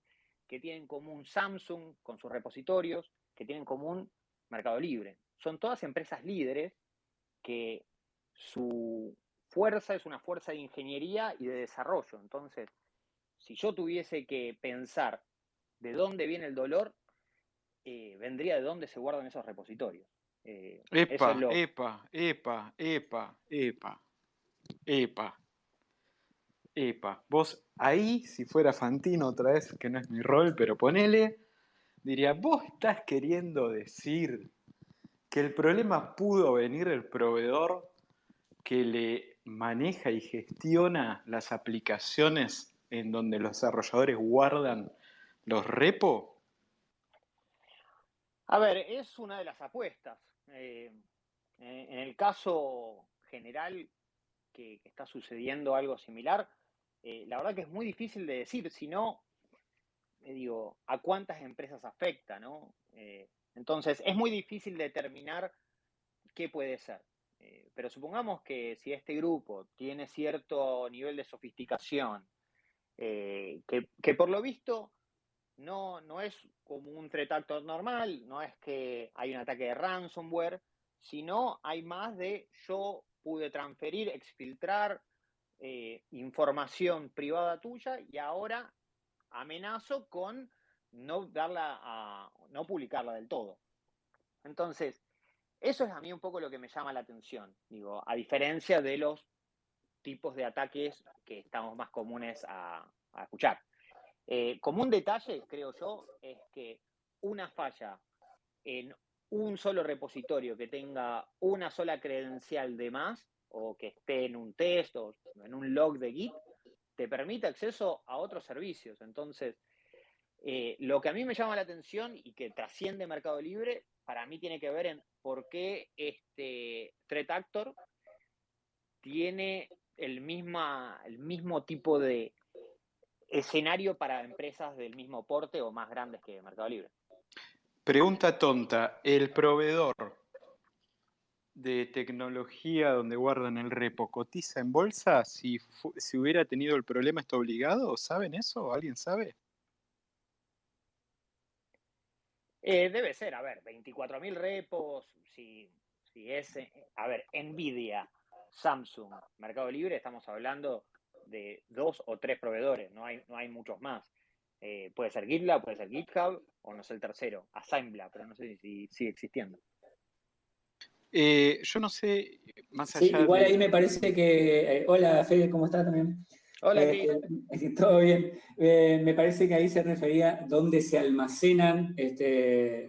Speaker 6: ¿Qué tienen en común Samsung con sus repositorios? ¿Qué tienen en común Mercado Libre? Son todas empresas líderes que su fuerza es una fuerza de ingeniería y de desarrollo. Entonces, si yo tuviese que pensar de dónde viene el dolor, vendría de dónde se guardan esos repositorios. Eso es lo...
Speaker 2: Epa. Vos ahí, si fuera Fantino otra vez, que no es mi rol, pero ponele, diría, vos estás queriendo decir que el problema pudo venir del proveedor que le maneja y gestiona las aplicaciones en donde los desarrolladores guardan los repos.
Speaker 6: A ver, es una de las apuestas. En el caso general que está sucediendo algo similar, la verdad que es muy difícil de decir, si no, digo, a cuántas empresas afecta, ¿no? Entonces, es muy difícil determinar qué puede ser. Pero supongamos que si este grupo tiene cierto nivel de sofisticación, que por lo visto no es como un threat actor normal, no es que hay un ataque de ransomware, sino hay más de yo pude transferir, exfiltrar información privada tuya y ahora amenazo con no publicarla del todo. Entonces, eso es a mí un poco lo que me llama la atención, digo, a diferencia de los tipos de ataques que estamos más comunes a escuchar. Como un detalle, creo yo, es que una falla en un solo repositorio que tenga una sola credencial de más, o que esté en un test o en un log de Git, te permite acceso a otros servicios. Entonces, lo que a mí me llama la atención y que trasciende Mercado Libre, para mí tiene que ver en por qué este threat actor tiene el mismo tipo de escenario para empresas del mismo porte o más grandes que Mercado Libre.
Speaker 2: Pregunta tonta, ¿el proveedor de tecnología donde guardan el repo cotiza en bolsa? Si hubiera tenido el problema, ¿está obligado? ¿Saben eso? ¿Alguien sabe?
Speaker 6: Debe ser, a ver, 24.000 repos, si es, a ver, NVIDIA, Samsung, Mercado Libre, estamos hablando de 2 o 3 proveedores, no hay muchos más. Puede ser GitLab, puede ser GitHub, o no sé el tercero, Assembla, pero no sé si sigue existiendo.
Speaker 2: Yo no sé, más
Speaker 4: Sí,
Speaker 2: allá
Speaker 4: igual
Speaker 2: de...
Speaker 4: ahí me parece que... hola, Fede, ¿cómo estás también?
Speaker 6: Hola, Cris.
Speaker 4: Todo bien. Me parece que ahí se refería dónde se almacenan,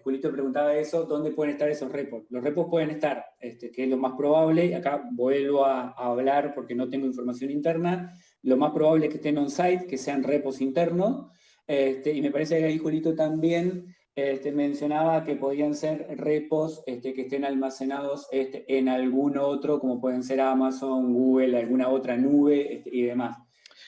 Speaker 4: Julito preguntaba eso, dónde pueden estar esos repos. Los repos pueden estar, que es lo más probable, y acá vuelvo a hablar porque no tengo información interna, lo más probable es que estén on-site, que sean repos internos, y me parece que ahí Julito también mencionaba que podían ser repos que estén almacenados en algún otro, como pueden ser Amazon, Google, alguna otra nube y demás.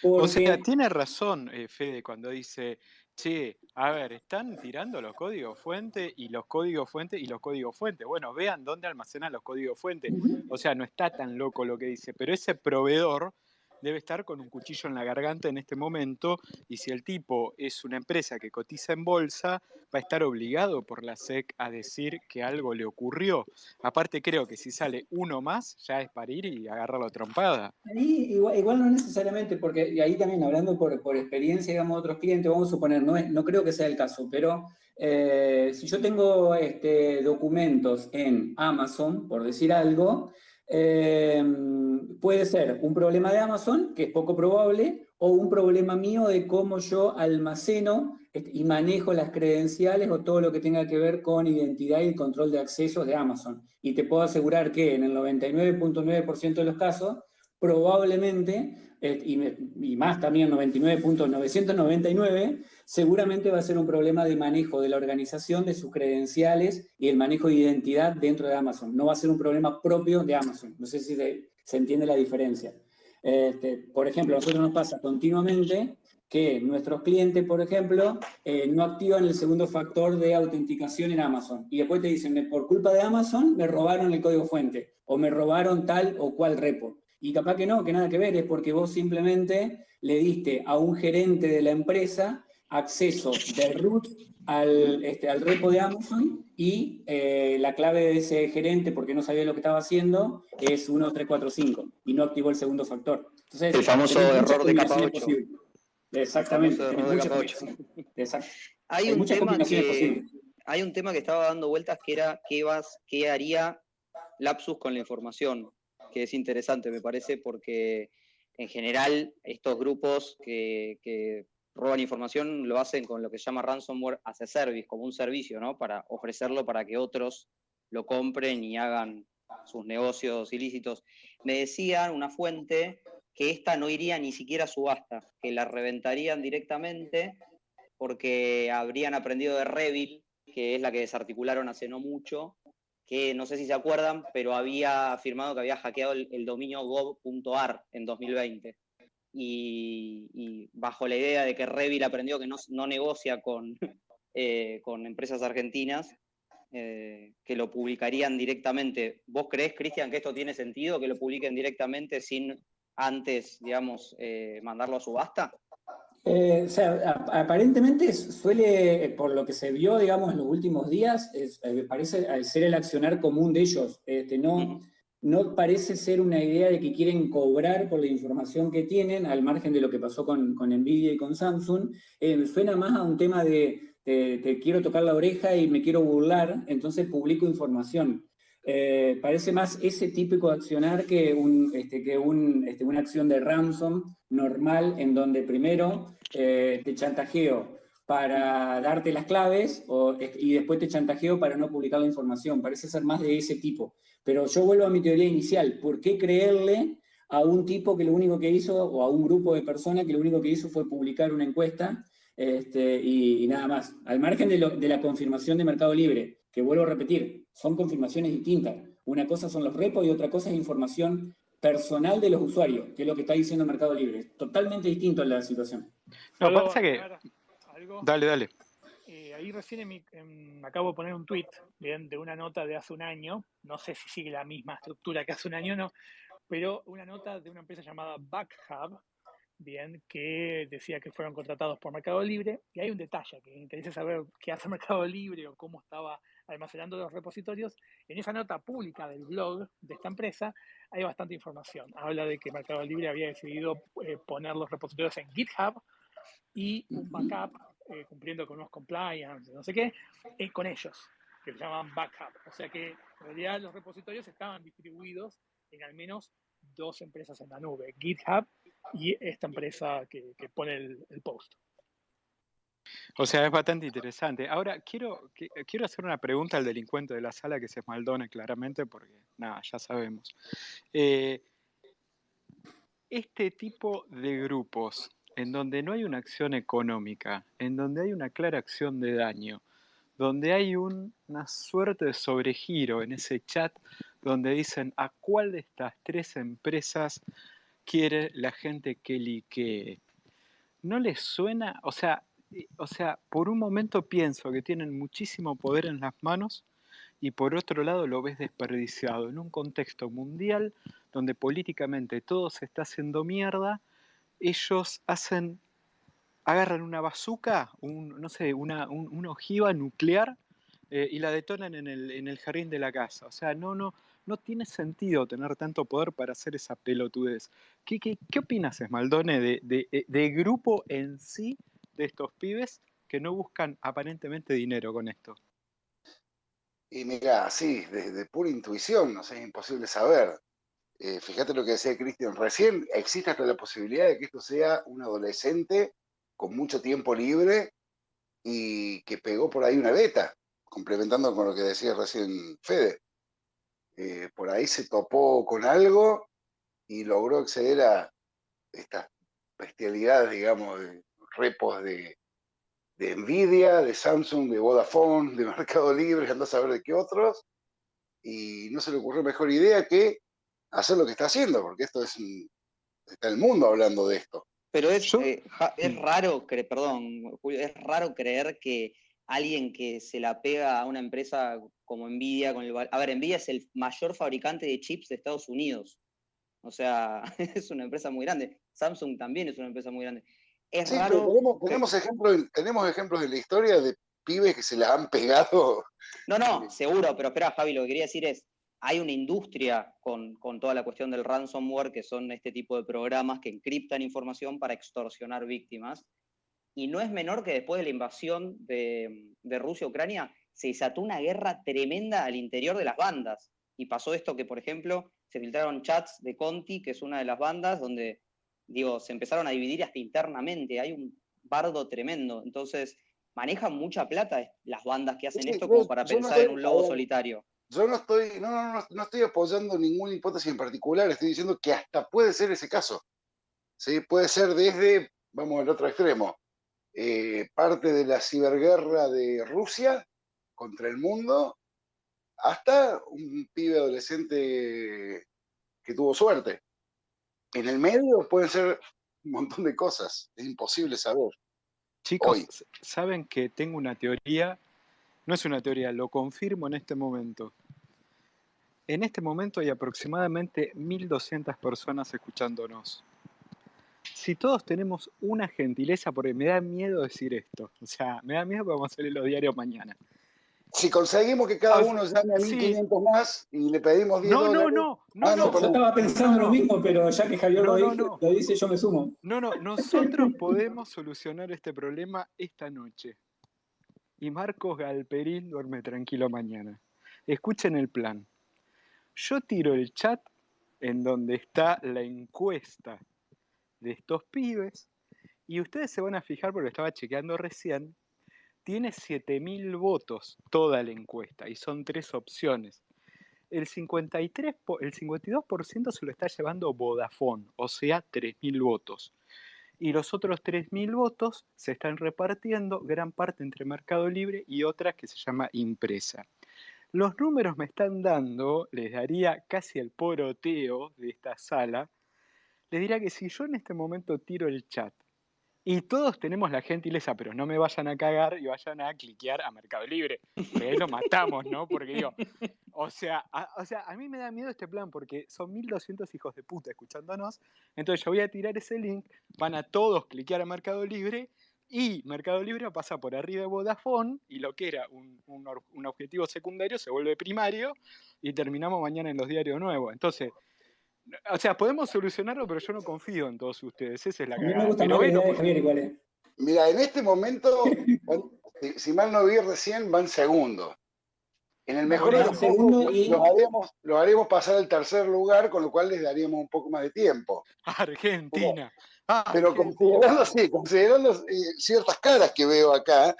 Speaker 2: O sea,
Speaker 4: Porque,
Speaker 2: tiene razón Fede cuando dice, che, a ver, están tirando los códigos fuente y los códigos fuente y los códigos fuente. Bueno, vean dónde almacenan los códigos fuente. O sea, no está tan loco lo que dice, pero ese proveedor debe estar con un cuchillo en la garganta en este momento, y si el tipo es una empresa que cotiza en bolsa, va a estar obligado por la SEC a decir que algo le ocurrió. Aparte, creo que si sale uno más, ya es para ir y agarrarlo a trompada.
Speaker 4: ahí igual no necesariamente, porque y ahí también hablando por experiencia, digamos, de otros clientes, vamos a suponer, no creo que sea el caso, pero si yo tengo documentos en Amazon, por decir algo, eh, puede ser un problema de Amazon, que es poco probable, o un problema mío de cómo yo almaceno y manejo las credenciales o todo lo que tenga que ver con identidad y control de accesos de Amazon. Y te puedo asegurar que en el 99.9% de los casos, probablemente, y más también 99.999, seguramente va a ser un problema de manejo de la organización, de sus credenciales y el manejo de identidad dentro de Amazon. No va a ser un problema propio de Amazon. No sé si se entiende la diferencia. Por ejemplo, a nosotros nos pasa continuamente que nuestros clientes, por ejemplo, no activan el segundo factor de autenticación en Amazon. Y después te dicen, por culpa de Amazon me robaron el código fuente o me robaron tal o cual repo. Y capaz que no, que nada que ver, es porque vos simplemente le diste a un gerente de la empresa acceso de root al repo de Amazon y la clave de ese gerente, porque no sabía lo que estaba haciendo, es 1234 y no activó el segundo factor. Entonces,
Speaker 1: El famoso
Speaker 4: tenés muchas
Speaker 1: error de capa
Speaker 4: combinaciones
Speaker 1: 8.
Speaker 4: posibles.
Speaker 1: El
Speaker 4: Exactamente,
Speaker 1: famoso
Speaker 4: tenés
Speaker 1: error de
Speaker 4: muchas
Speaker 1: capa 8.
Speaker 4: combinaciones. Exacto.
Speaker 1: Hay
Speaker 4: Hay
Speaker 1: un
Speaker 4: muchas
Speaker 1: tema
Speaker 4: combinaciones
Speaker 1: que,
Speaker 4: posibles.
Speaker 1: hay un tema que estaba dando vueltas que era qué haría Lapsus con la información, que es interesante, me parece, porque en general estos grupos que roban información lo hacen con lo que se llama ransomware as a service, como un servicio, ¿no? Para ofrecerlo para que otros lo compren y hagan sus negocios ilícitos. Me decían una fuente que esta no iría ni siquiera a subasta, que la reventarían directamente porque habrían aprendido de Revil, que es la que desarticularon hace no mucho, que no sé si se acuerdan, pero había afirmado que había hackeado el dominio gov.ar en 2020. Y bajo la idea de que Revil aprendió que no negocia con empresas argentinas, que lo publicarían directamente. ¿Vos creés, Cristian, que esto tiene sentido, que lo publiquen directamente sin antes, digamos, mandarlo a subasta?
Speaker 4: O sea, aparentemente suele, por lo que se vio, digamos, en los últimos días, parece ser el accionar común de ellos. No parece ser una idea de que quieren cobrar por la información que tienen, al margen de lo que pasó con Nvidia y con Samsung. Suena más a un tema de te quiero tocar la oreja y me quiero burlar, entonces publico información. Parece más ese típico accionar que una acción de ransom normal, en donde primero te chantajeo para darte las claves y después te chantajeo para no publicar la información. Parece ser más de ese tipo. Pero yo vuelvo a mi teoría inicial. ¿Por qué creerle a un tipo que lo único que hizo, o a un grupo de personas que lo único que hizo fue publicar una encuesta y nada más? Al margen de la confirmación de Mercado Libre, que vuelvo a repetir, son confirmaciones distintas. Una cosa son los repos y otra cosa es información personal de los usuarios, que es lo que está diciendo Mercado Libre. Totalmente distinto a la situación.
Speaker 2: No,
Speaker 5: ¿Puedo
Speaker 2: pasa que...
Speaker 5: agregar algo?
Speaker 2: Dale.
Speaker 5: Ahí recién acabo de poner un tweet de una nota de hace un año, no sé si sigue la misma estructura que hace un año o no, pero una nota de una empresa llamada Backhub, que decía que fueron contratados por Mercado Libre, y hay un detalle que me interesa saber qué hace Mercado Libre o cómo estaba almacenando los repositorios. En esa nota pública del blog de esta empresa hay bastante información. Habla de que Mercado Libre había decidido poner los repositorios en GitHub y un backup, cumpliendo con unos compliance, no sé qué, con ellos, que se llaman backup. O sea que en realidad los repositorios estaban distribuidos en al menos dos empresas en la nube, GitHub y esta empresa que pone el post.
Speaker 2: O sea, es bastante interesante. Ahora, quiero hacer una pregunta al delincuente de la sala, que se Maldone, claramente, porque, nada, ya sabemos. Este tipo de grupos, en donde no hay una acción económica, en donde hay una clara acción de daño, donde hay una suerte de sobregiro en ese chat, donde dicen a cuál de estas 3 empresas quiere la gente que liquee. ¿No les suena? O sea, por un momento pienso que tienen muchísimo poder en las manos y por otro lado lo ves desperdiciado en un contexto mundial donde políticamente todo se está haciendo mierda. Ellos agarran una bazooka, no sé, una ojiva nuclear y la detonan en el jardín de la casa. O sea, no tiene sentido tener tanto poder para hacer esa pelotudez. ¿Qué opinas, Esmaldone, de grupo en sí de estos pibes que no buscan aparentemente dinero con esto?
Speaker 3: Y mira, sí, de pura intuición, no sé, es imposible saber. Fíjate lo que decía Cristian recién, existe hasta la posibilidad de que esto sea un adolescente con mucho tiempo libre y que pegó por ahí una beta, complementando con lo que decía recién Fede. Por ahí se topó con algo y logró acceder a estas bestialidades, digamos, de repos de Nvidia, de Samsung, de Vodafone, de Mercado Libre, anda a saber de qué otros, y no se le ocurrió mejor idea que hacer lo que está haciendo, porque esto está el mundo hablando de esto.
Speaker 1: Pero es raro, perdón, Julio, es raro creer que alguien que se la pega a una empresa como Nvidia, a ver, Nvidia es el mayor fabricante de chips de Estados Unidos. O sea, es una empresa muy grande. Samsung también es una empresa muy grande. Es
Speaker 3: sí,
Speaker 1: raro.
Speaker 3: Pero tenemos ejemplos de la historia de pibes que se la han pegado.
Speaker 1: No, seguro, pero espera, Javi, lo que quería decir es, hay una industria con toda la cuestión del ransomware, que son este tipo de programas que encriptan información para extorsionar víctimas. Y no es menor que después de la invasión de Rusia a Ucrania, se desató una guerra tremenda al interior de las bandas. Y pasó esto que, por ejemplo, se filtraron chats de Conti, que es una de las bandas, donde, se empezaron a dividir hasta internamente. Hay un bardo tremendo. Entonces, manejan mucha plata las bandas que hacen esto como para pensar en un lobo solitario.
Speaker 3: Yo no estoy apoyando ninguna hipótesis en particular, estoy diciendo que hasta puede ser ese caso. ¿Sí? Puede ser desde, vamos al otro extremo, parte de la ciberguerra de Rusia contra el mundo, hasta un pibe adolescente que tuvo suerte. En el medio pueden ser un montón de cosas, es imposible saber.
Speaker 2: Chicos,
Speaker 3: Hoy.
Speaker 2: saben que tengo una teoría, no es una teoría, lo confirmo en este momento. En este momento hay aproximadamente 1.200 personas escuchándonos. Si todos tenemos una gentileza, porque me da miedo decir esto, o sea, me da miedo que vamos a salir los diarios mañana.
Speaker 3: Si conseguimos que cada uno llame a 1.500 más y le pedimos $10.
Speaker 2: No.
Speaker 4: Yo estaba pensando lo mismo, pero ya que Javier lo dice, yo me sumo.
Speaker 2: Nosotros podemos solucionar este problema esta noche. Y Marcos Galperín duerme tranquilo mañana. Escuchen el plan. Yo tiro el chat en donde está la encuesta de estos pibes y ustedes se van a fijar, porque lo estaba chequeando recién, tiene 7.000 votos toda la encuesta y son 3 opciones. El 52% se lo está llevando Vodafone, o sea, 3.000 votos. Y los otros 3.000 votos se están repartiendo gran parte entre Mercado Libre y otra que se llama Impresa. Los números me están dando, les daría casi el poroteo de esta sala, les diría que si yo en este momento tiro el chat y todos tenemos la gentileza, pero no me vayan a cagar y vayan a cliquear a Mercado Libre, porque ahí lo matamos, ¿no? Porque digo, o sea, a mí me da miedo este plan porque son 1.200 hijos de puta escuchándonos, entonces yo voy a tirar ese link, van a todos cliquear a Mercado Libre y Mercado Libre pasa por arriba de Vodafone y lo que era un objetivo secundario se vuelve primario y terminamos mañana en los diarios nuevos. Entonces, o sea, podemos solucionarlo, pero yo no confío en todos ustedes, esa es la cagada.
Speaker 4: A mí me gusta más la idea de Javier igual.
Speaker 3: Mira, en este momento, si mal no vi recién, van segundos. En el mejor de los casos
Speaker 4: segundo y
Speaker 3: los haríamos pasar al tercer lugar, con lo cual les daríamos un poco más de tiempo.
Speaker 2: Argentina.
Speaker 3: Pero considerando ciertas caras que veo acá,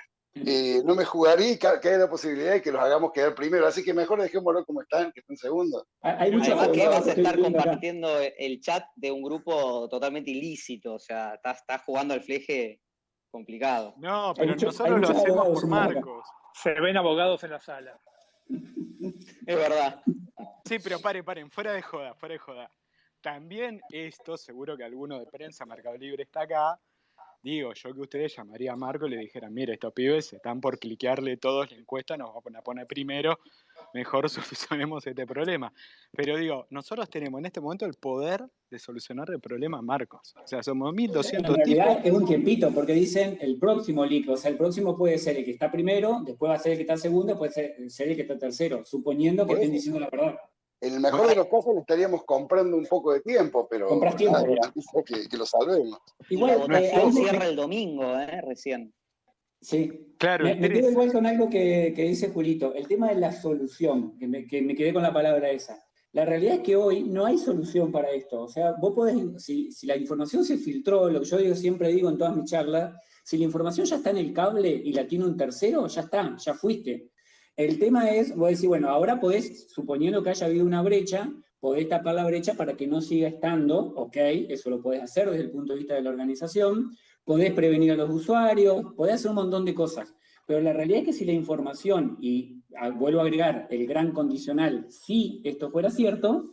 Speaker 3: no me jugaría que haya la posibilidad de que los hagamos quedar primero. Así que mejor dejémoslo como están, que estén segundos.
Speaker 4: hay muchos
Speaker 1: Además que
Speaker 4: abogados
Speaker 1: vas
Speaker 4: que
Speaker 1: a
Speaker 4: estoy
Speaker 1: estar
Speaker 4: viendo acá.
Speaker 1: compartiendo el chat de un grupo totalmente ilícito, o sea, estás jugando al fleje complicado.
Speaker 2: No,
Speaker 4: Hay
Speaker 2: pero
Speaker 4: muchos
Speaker 2: nosotros lo hacemos
Speaker 4: abogados
Speaker 2: por
Speaker 4: en acá.
Speaker 2: Marcos.
Speaker 5: Se ven abogados en la sala.
Speaker 1: Es verdad.
Speaker 2: Sí, pero paren, fuera de joda. También esto, seguro que alguno de prensa Mercado Libre está acá. Digo, yo que ustedes llamaría a Marco y le dijeran, mire, estos pibes están por cliquearle todos la encuesta, nos van a poner primero, mejor solucionemos este problema. Pero digo, nosotros tenemos en este momento el poder de solucionar el problema Marcos. O sea, somos
Speaker 4: En
Speaker 2: 1.200
Speaker 4: realidad
Speaker 2: tipos.
Speaker 4: es un tiempito, porque dicen el próximo leak, o sea, el próximo puede ser el que está primero, después va a ser el que está segundo, puede ser el que está tercero, suponiendo que
Speaker 3: Por
Speaker 4: estén
Speaker 3: eso,
Speaker 4: diciendo la verdad.
Speaker 3: en el mejor de los casos le estaríamos comprando un poco de tiempo,
Speaker 4: Compras
Speaker 3: pero
Speaker 4: tiempo.
Speaker 3: nada garantiza que lo salvemos.
Speaker 1: Y la
Speaker 4: Igual,
Speaker 1: votación
Speaker 4: ahí
Speaker 1: cierra el domingo, recién.
Speaker 4: sí.
Speaker 2: Claro,
Speaker 4: Me
Speaker 2: el
Speaker 4: quedo
Speaker 2: 13.
Speaker 4: igual con algo que dice Julito, el tema de la solución, que me quedé con la palabra esa. La realidad es que hoy no hay solución para esto. O sea, vos podés, si la información se filtró, lo que yo siempre digo en todas mis charlas, si la información ya está en el cable y la tiene un tercero, ya está, ya fuiste. El tema es, vos decís, bueno, ahora podés, suponiendo que haya habido una brecha, podés tapar la brecha para que no siga estando, ok, eso lo podés hacer desde el punto de vista de la organización, podés prevenir a los usuarios, podés hacer un montón de cosas. Pero la realidad es que si la información, y vuelvo a agregar el gran condicional, si esto fuera cierto,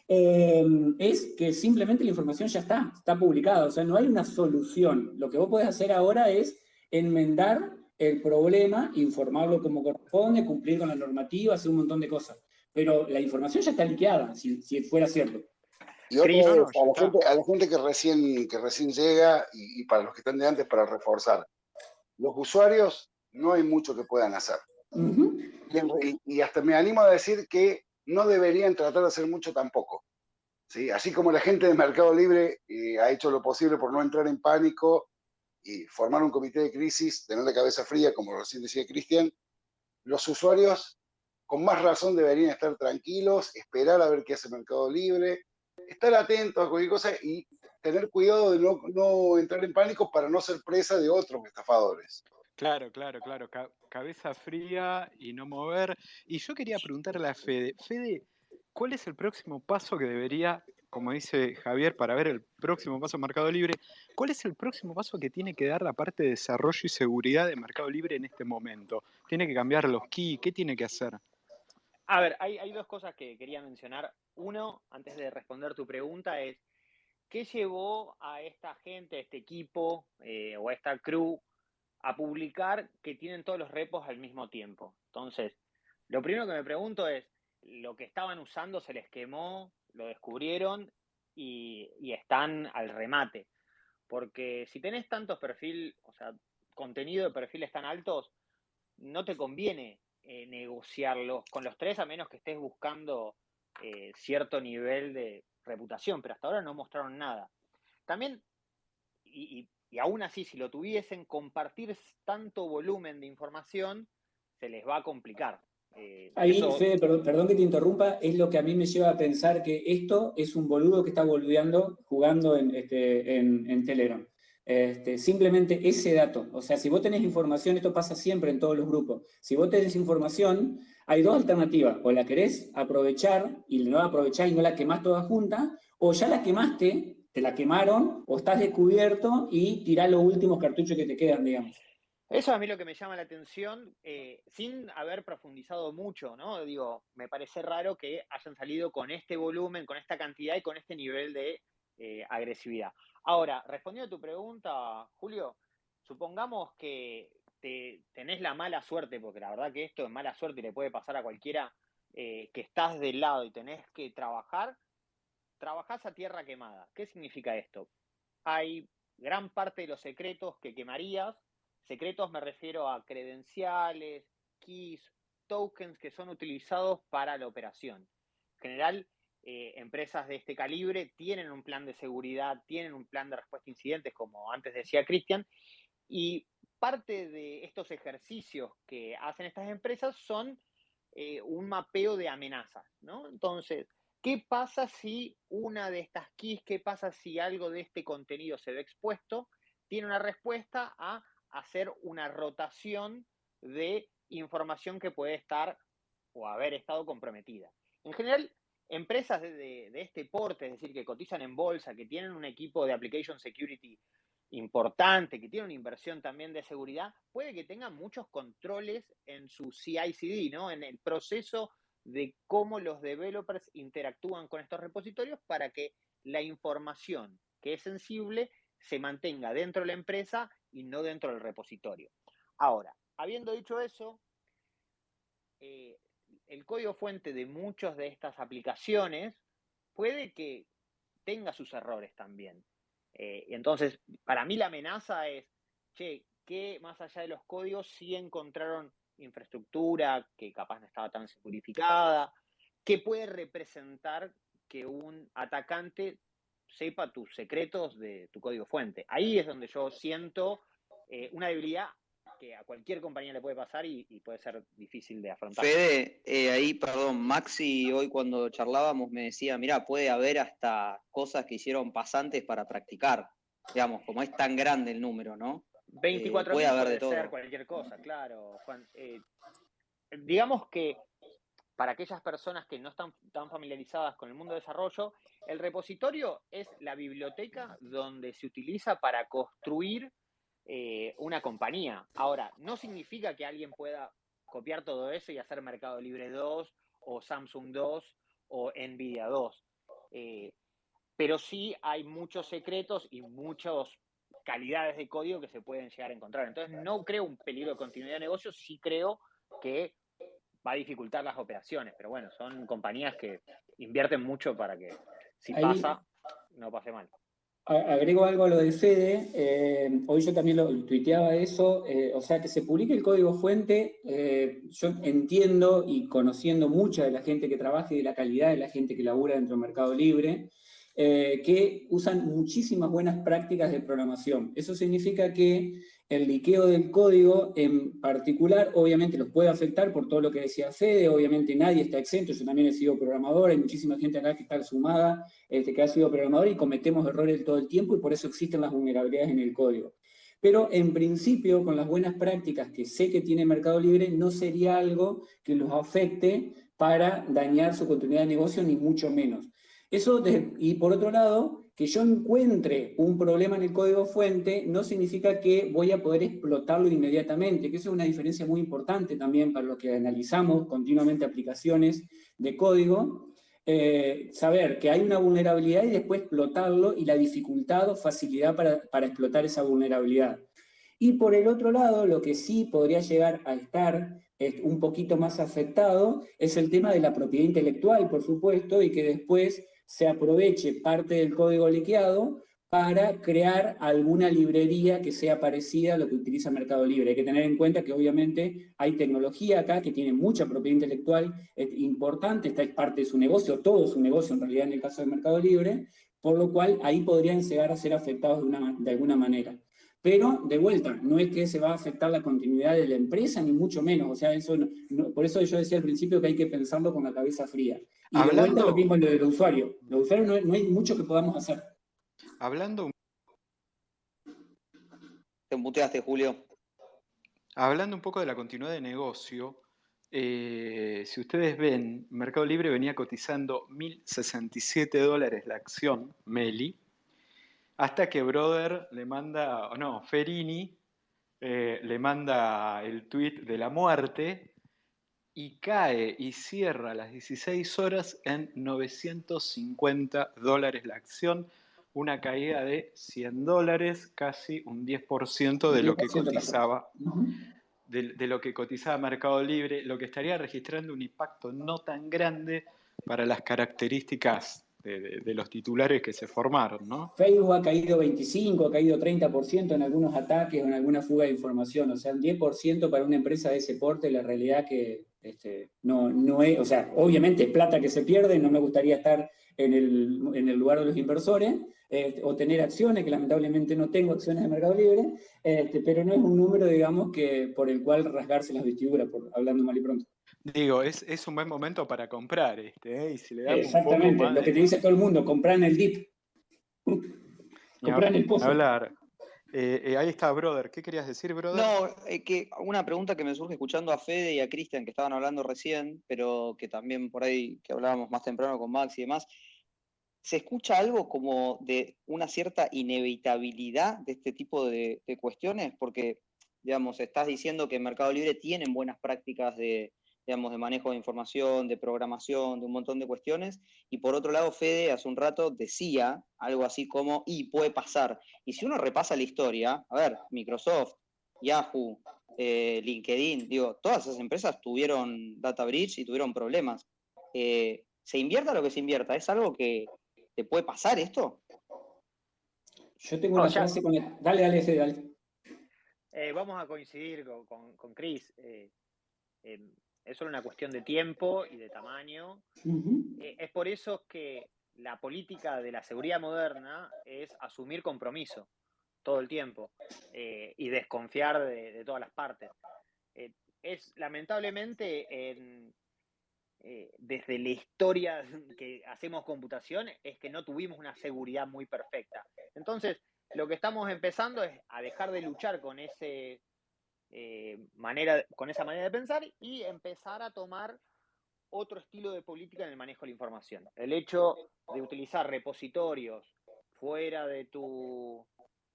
Speaker 4: es que simplemente la información ya está publicada, o sea, no hay una solución. Lo que vos podés hacer ahora es enmendar el problema, informarlo como corresponde, cumplir con la normativa, hacer un montón de cosas. Pero la información ya está liqueada, si fuera cierto.
Speaker 3: Y otra
Speaker 2: No,
Speaker 3: vez,
Speaker 2: ya está.
Speaker 3: a la gente que recién llega y para los que están de antes, para reforzar. Los usuarios no hay mucho que puedan hacer.
Speaker 4: Uh-huh.
Speaker 3: Y hasta me animo a decir que no deberían tratar de hacer mucho tampoco. ¿Sí? Así como la gente de Mercado Libre ha hecho lo posible por no entrar en pánico y formar un comité de crisis, tener la cabeza fría, como recién decía Cristian, los usuarios con más razón deberían estar tranquilos, esperar a ver qué hace Mercado Libre, estar atentos a cualquier cosa y tener cuidado de no entrar en pánico para no ser presa de otros estafadores.
Speaker 2: Claro. Cabeza fría y no mover. Y yo quería preguntarle a Fede, ¿cuál es el próximo paso que debería, como dice Javier, para ver el próximo paso en Mercado Libre, cuál es el próximo paso que tiene que dar la parte de desarrollo y seguridad de Mercado Libre en este momento? ¿Tiene que cambiar los keys? ¿Qué tiene que hacer?
Speaker 6: A ver, hay dos cosas que quería mencionar. Uno, antes de responder tu pregunta, es ¿qué llevó a esta gente, a este equipo o a esta crew a publicar que tienen todos los repos al mismo tiempo? Entonces, lo primero que me pregunto es, ¿lo que estaban usando se les quemó, lo descubrieron y están al remate? Porque si tenés tantos perfiles, o sea, contenido de perfiles tan altos, no te conviene negociarlos con los tres a menos que estés buscando cierto nivel de reputación, pero hasta ahora no mostraron nada. También, y aún así, si lo tuviesen, compartir tanto volumen de información se les va a complicar.
Speaker 4: Ahí,
Speaker 6: Eso,
Speaker 4: Fede, perdón que te interrumpa, es lo que a mí me lleva a pensar que esto es un boludo que está boludeando, jugando en Telegram. Simplemente ese dato. O sea, si vos tenés información, esto pasa siempre en todos los grupos. Si vos tenés información, hay dos alternativas. O la querés aprovechar y no la aprovechás y no la quemás toda junta, o ya la quemaste, te la quemaron, o estás descubierto y tirás los últimos cartuchos que te quedan, digamos.
Speaker 6: eso es a mí lo que me llama la atención, sin haber profundizado mucho, ¿no? Digo, me parece raro que hayan salido con este volumen, con esta cantidad y con este nivel de agresividad. Ahora, respondiendo a tu pregunta, Julio, supongamos que tenés la mala suerte, porque la verdad que esto es mala suerte y le puede pasar a cualquiera, que estás del lado y tenés que trabajás a tierra quemada. ¿Qué significa esto? Hay gran parte de los secretos que quemarías. Secretos me refiero a credenciales, keys, tokens que son utilizados para la operación. En general, empresas de este calibre tienen un plan de seguridad, tienen un plan de respuesta a incidentes, como antes decía Cristian, y parte de estos ejercicios que hacen estas empresas son un mapeo de amenazas, ¿no? Entonces, ¿qué pasa si una de estas keys, qué pasa si algo de este contenido se ve expuesto? Tiene una respuesta a hacer una rotación de información que puede estar o haber estado comprometida. En general, empresas de este porte, es decir, que cotizan en bolsa, que tienen un equipo de application security importante, que tiene una inversión también de seguridad, puede que tengan muchos controles en su CI/CD, ¿no? En el proceso de cómo los developers interactúan con estos repositorios para que la información que es sensible se mantenga dentro de la empresa y no dentro del repositorio. Ahora, habiendo dicho eso, el código fuente de muchas de estas aplicaciones puede que tenga sus errores también. Entonces, para mí la amenaza es, che, que más allá de los códigos sí encontraron infraestructura que capaz no estaba tan securificada, que puede representar que un atacante sepa tus secretos de tu código fuente. Ahí es donde yo siento una debilidad que a cualquier compañía le puede pasar y puede ser difícil de afrontar.
Speaker 1: Fede, ahí, perdón, Maxi hoy cuando charlábamos me decía, mirá, puede haber hasta cosas que hicieron pasantes para practicar, digamos, como es tan grande el número, ¿no?
Speaker 6: 24.000
Speaker 1: puede haber
Speaker 6: puede
Speaker 1: de todo.
Speaker 6: ser cualquier cosa, claro, Juan. Digamos que para aquellas personas que no están tan familiarizadas con el mundo de desarrollo, el repositorio es la biblioteca donde se utiliza para construir una compañía. Ahora, no significa que alguien pueda copiar todo eso y hacer Mercado Libre 2 o Samsung 2 o Nvidia 2. Pero sí hay muchos secretos y muchas calidades de código que se pueden llegar a encontrar. Entonces, no creo un peligro de continuidad de negocio, sí creo que va a dificultar las operaciones. Pero bueno, son compañías que invierten mucho para que si pasa, no pase mal.
Speaker 4: Agrego algo a lo de Fede, hoy yo también lo tuiteaba eso, o sea, que se publique el código fuente, yo entiendo y conociendo mucha de la gente que trabaja y de la calidad de la gente que labura dentro del Mercado Libre, que usan muchísimas buenas prácticas de programación. Eso significa que el liqueo del código en particular, obviamente los puede afectar por todo lo que decía Fede, obviamente nadie está exento, yo también he sido programador, hay muchísima gente acá que está sumada, que ha sido programador y cometemos errores todo el tiempo y por eso existen las vulnerabilidades en el código. Pero en principio, con las buenas prácticas que sé que tiene Mercado Libre, no sería algo que los afecte para dañar su continuidad de negocio, ni mucho menos. Eso y por otro lado, que yo encuentre un problema en el código fuente no significa que voy a poder explotarlo inmediatamente, que eso es una diferencia muy importante también para los que analizamos continuamente aplicaciones de código, saber que hay una vulnerabilidad y después explotarlo y la dificultad o facilidad para explotar esa vulnerabilidad. Y por el otro lado, lo que sí podría llegar a estar un poquito más afectado es el tema de la propiedad intelectual, por supuesto, y que después se aproveche parte del código liqueado para crear alguna librería que sea parecida a lo que utiliza Mercado Libre. Hay que tener en cuenta que obviamente hay tecnología acá que tiene mucha propiedad intelectual importante, esta es parte de su negocio, todo su negocio en realidad en el caso de Mercado Libre, por lo cual ahí podrían llegar a ser afectados de alguna manera. Pero, de vuelta, no es que se va a afectar la continuidad de la empresa, ni mucho menos. O sea, eso por eso yo decía al principio que hay que pensarlo con la cabeza fría. Y de vuelta lo mismo lo del usuario. Los usuarios no hay mucho que podamos hacer.
Speaker 2: Hablando...
Speaker 1: Te muteaste, Julio.
Speaker 2: Hablando un poco de la continuidad de negocio, si ustedes ven, Mercado Libre venía cotizando $1.067 la acción, Meli, hasta que Ferini le manda el tweet de la muerte y cae y cierra a las 16 horas en $950 la acción, una caída de $100, casi un 10% de lo que cotizaba. De lo que cotizaba Mercado Libre, lo que estaría registrando un impacto no tan grande para las características de los titulares que se formaron, ¿no?
Speaker 4: Facebook ha caído 25%, ha caído 30% en algunos ataques o en alguna fuga de información. O sea, un 10% para una empresa de ese porte, la realidad que no es, o sea, obviamente es plata que se pierde, no me gustaría estar en el lugar de los inversores, o tener acciones, que lamentablemente no tengo acciones de Mercado Libre, pero no es un número, digamos, por el cual rasgarse las vestiduras, hablando mal y pronto.
Speaker 2: Digo, es un buen momento para comprar ¿eh? Y si le damos un poco
Speaker 4: Exactamente,
Speaker 2: más
Speaker 4: lo que te dice todo el mundo, comprar en el dip, comprar en el pozo.
Speaker 2: hablar. Ahí está, brother. ¿Qué querías decir, brother?
Speaker 1: No, que una pregunta que me surge escuchando a Fede y a Cristian que estaban hablando recién, pero que también por ahí que hablábamos más temprano con Max y demás, ¿se escucha algo como de una cierta inevitabilidad de este tipo de cuestiones? Porque, digamos, estás diciendo que en Mercado Libre tienen buenas prácticas digamos, de manejo de información, de programación, de un montón de cuestiones, y por otro lado, Fede hace un rato decía algo así como, y puede pasar. Y si uno repasa la historia, a ver, Microsoft, Yahoo, LinkedIn, digo, todas esas empresas tuvieron data breach y tuvieron problemas. Se invierta lo que se invierta, es algo que ¿te puede pasar esto?
Speaker 4: Yo tengo una frase con el... Dale, Fede, dale.
Speaker 6: Vamos a coincidir con Chris. Es solo una cuestión de tiempo y de tamaño. Es por eso que la política de la seguridad moderna es asumir compromiso todo el tiempo y desconfiar de todas las partes. Es lamentablemente desde la historia que hacemos computación es que no tuvimos una seguridad muy perfecta. Entonces, lo que estamos empezando es a dejar de luchar con esa manera de pensar y empezar a tomar otro estilo de política en el manejo de la información. El hecho de utilizar repositorios fuera de tu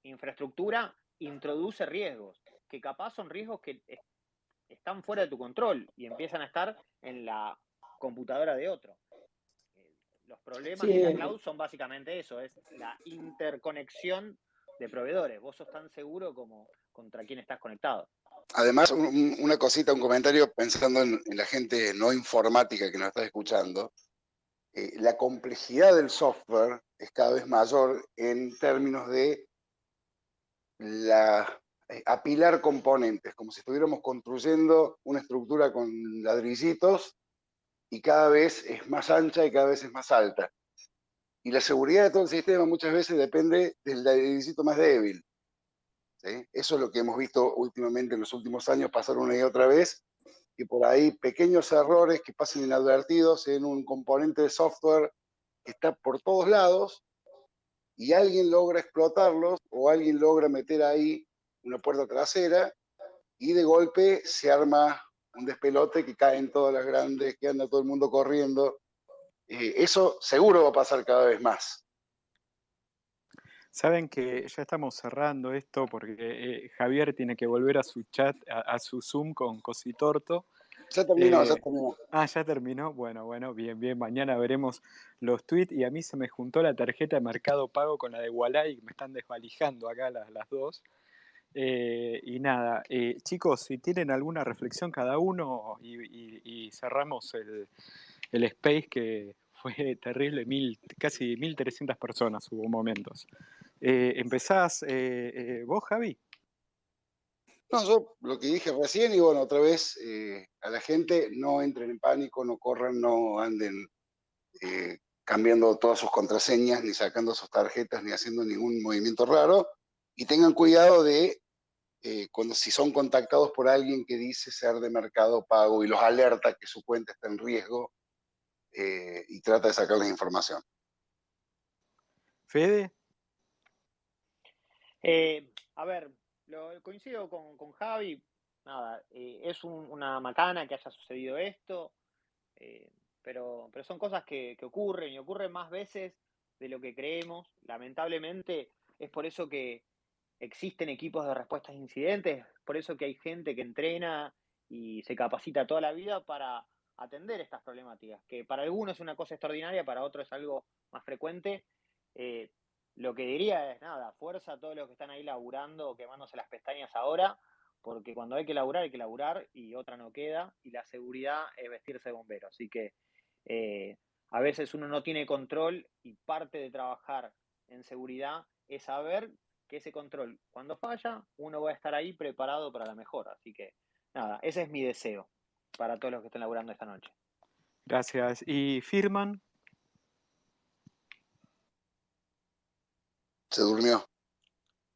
Speaker 6: infraestructura introduce riesgos, que capaz son riesgos que están fuera de tu control y empiezan a estar en la computadora de otro. Los problemas en la cloud son básicamente eso, es la interconexión de proveedores. Vos sos tan seguro como contra quién estás conectado.
Speaker 3: Además, una cosita, un comentario pensando en la gente no informática que nos está escuchando. La complejidad del software es cada vez mayor en términos de apilar componentes, como si estuviéramos construyendo una estructura con ladrillitos y cada vez es más ancha y cada vez es más alta. Y la seguridad de todo el sistema muchas veces depende del ladrillito más débil. ¿Sí? Eso es lo que hemos visto últimamente en los últimos años pasar una y otra vez, que por ahí pequeños errores que pasan inadvertidos en un componente de software que está por todos lados y alguien logra explotarlos o alguien logra meter ahí una puerta trasera y de golpe se arma un despelote que caen todas las grandes, que anda todo el mundo corriendo. Eso seguro va a pasar cada vez más.
Speaker 2: Saben que ya estamos cerrando esto porque Javier tiene que volver a su chat, a su Zoom con Cositorto.
Speaker 3: Ya terminó, ya terminó.
Speaker 2: Ya terminó. Bueno, bien. Mañana veremos los tweets y a mí se me juntó la tarjeta de Mercado Pago con la de Walai y me están desvalijando acá las dos. Y nada, chicos, si tienen alguna reflexión cada uno y cerramos el space que fue terrible, casi 1.300 personas hubo momentos. ¿Empezás vos, Javi?
Speaker 3: No, yo lo que dije recién y bueno, otra vez a la gente no entren en pánico, no corran, no anden cambiando todas sus contraseñas, ni sacando sus tarjetas, ni haciendo ningún movimiento raro. Y tengan cuidado de si son contactados por alguien que dice ser de Mercado Pago y los alerta que su cuenta está en riesgo y trata de sacarles información.
Speaker 2: ¿Fede?
Speaker 6: A ver, coincido con Javi. Nada, es una macana que haya sucedido esto, pero son cosas que ocurren y ocurren más veces de lo que creemos. Lamentablemente, es por eso que existen equipos de respuestas a incidentes, por eso que hay gente que entrena y se capacita toda la vida para atender estas problemáticas, que para algunos es una cosa extraordinaria, para otros es algo más frecuente. Lo que diría es, nada, fuerza a todos los que están ahí laburando o quemándose las pestañas ahora, porque cuando hay que laburar y otra no queda, y la seguridad es vestirse de bombero. Así que a veces uno no tiene control y parte de trabajar en seguridad es saber que ese control, cuando falla, uno va a estar ahí preparado para la mejora. Así que, nada, ese es mi deseo para todos los que estén laburando esta noche.
Speaker 2: Gracias. ¿Y Firman?
Speaker 3: Se durmió.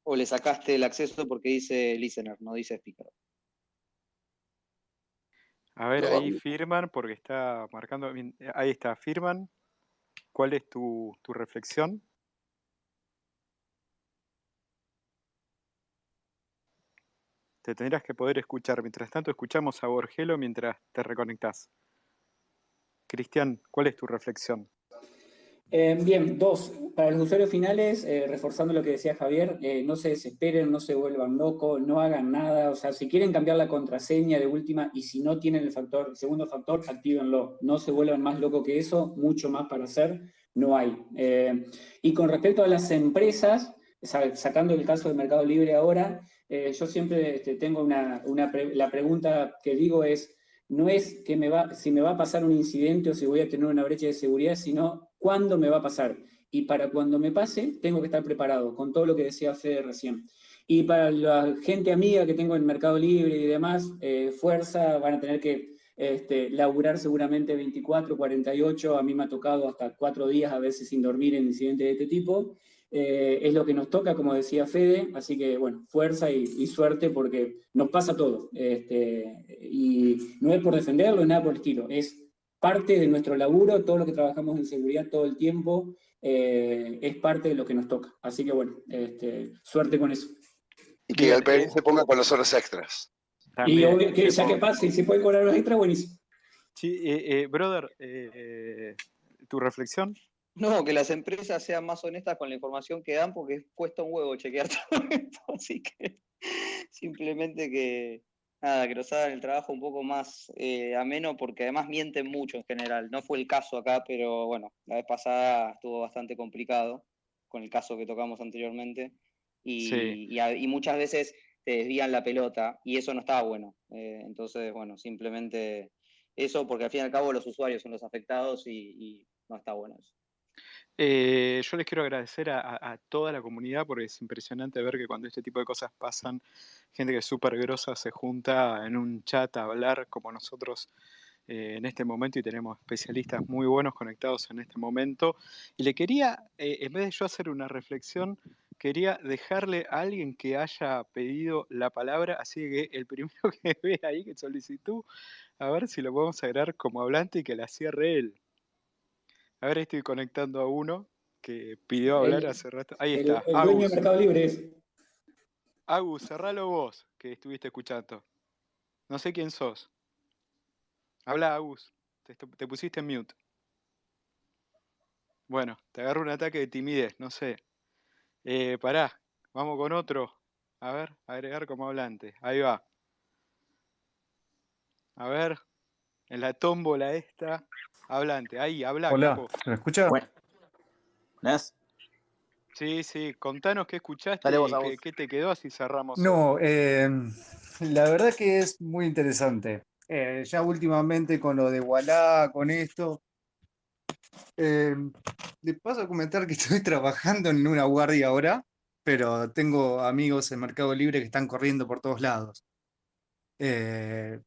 Speaker 1: ¿O le sacaste el acceso porque dice listener, no dice speaker?
Speaker 2: A ver,
Speaker 3: No,
Speaker 2: ahí firman porque está marcando. Ahí está, firman. ¿Cuál es tu reflexión? Te tendrás que poder escuchar. Mientras tanto, escuchamos a Borgelo mientras te reconectás. Cristian, ¿cuál es tu reflexión?
Speaker 4: Bien, dos. Para los usuarios finales, reforzando lo que decía Javier, no se desesperen, no se vuelvan locos, no hagan nada. O sea, si quieren cambiar la contraseña de última y si no tienen el segundo factor, actívenlo. No se vuelvan más locos que eso, mucho más para hacer, no hay. Y con respecto a las empresas, sacando el caso de Mercado Libre ahora, yo siempre tengo la pregunta que digo es, no es si me va a pasar un incidente o si voy a tener una brecha de seguridad, sino cuándo me va a pasar. Y para cuando me pase, tengo que estar preparado, con todo lo que decía Fede recién. Y para la gente amiga que tengo en Mercado Libre y demás, fuerza, van a tener que laburar seguramente 24, 48, a mí me ha tocado hasta 4 días a veces sin dormir en incidentes de este tipo. Es lo que nos toca, como decía Fede, así que bueno, fuerza y suerte porque nos pasa todo. Y no es por defenderlo, nada por el estilo, es parte de nuestro laburo, todo lo que trabajamos en seguridad todo el tiempo, es parte de lo que nos toca. Así que bueno, suerte con eso.
Speaker 3: Y que
Speaker 2: Bien,
Speaker 3: Galperín se ponga con los horas extras.
Speaker 4: Y
Speaker 2: también
Speaker 4: obvio que ya que pase y se puede cobrar los extras, buenísimo.
Speaker 2: Sí, brother, ¿tu reflexión?
Speaker 1: No, que las empresas sean más honestas con la información que dan porque cuesta un huevo chequear todo esto, así que simplemente que nada, que nos hagan el trabajo un poco más ameno porque además mienten mucho en general. No fue el caso acá, pero bueno, la vez pasada estuvo bastante complicado con el caso que tocamos anteriormente
Speaker 2: Sí.
Speaker 1: y muchas veces te desvían la pelota y eso no estaba bueno. Entonces, bueno, simplemente eso porque al fin y al cabo los usuarios son los afectados y no está bueno eso.
Speaker 2: Yo les quiero agradecer a toda la comunidad porque es impresionante ver que cuando este tipo de cosas pasan, gente que es súper grosa se junta en un chat a hablar como nosotros en este momento y tenemos especialistas muy buenos conectados en este momento. Y le quería, en vez de yo hacer una reflexión, quería dejarle a alguien que haya pedido la palabra, así que el primero que ve ahí que solicitó, a ver si lo podemos agregar como hablante y que la cierre él. A ver, estoy conectando a uno que pidió hablar hace rato. Ahí está,
Speaker 4: El dueño de
Speaker 2: Agus.
Speaker 4: Mercado Libre es.
Speaker 2: Agus, cerralo vos, que estuviste escuchando. No sé quién sos. Habla, Agus. Te pusiste en mute. Bueno, te agarro un ataque de timidez, no sé. Pará, vamos con otro. A ver, agregar como hablante. Ahí va. A ver, en la tómbola esta. Hablante, ahí, habla,
Speaker 7: Hola,
Speaker 2: capo.
Speaker 7: ¿se me escucha?
Speaker 8: Buenas.
Speaker 2: Sí, sí, contanos qué escuchaste
Speaker 8: Dale vos,
Speaker 2: y
Speaker 8: a vos.
Speaker 2: qué te quedó, así cerramos hoy.
Speaker 7: No, la verdad que es muy interesante. Ya últimamente con lo de Wallah, con esto, eh, de paso a comentar que estoy trabajando en una guardia ahora, pero tengo amigos en Mercado Libre que están corriendo por todos lados. Eh,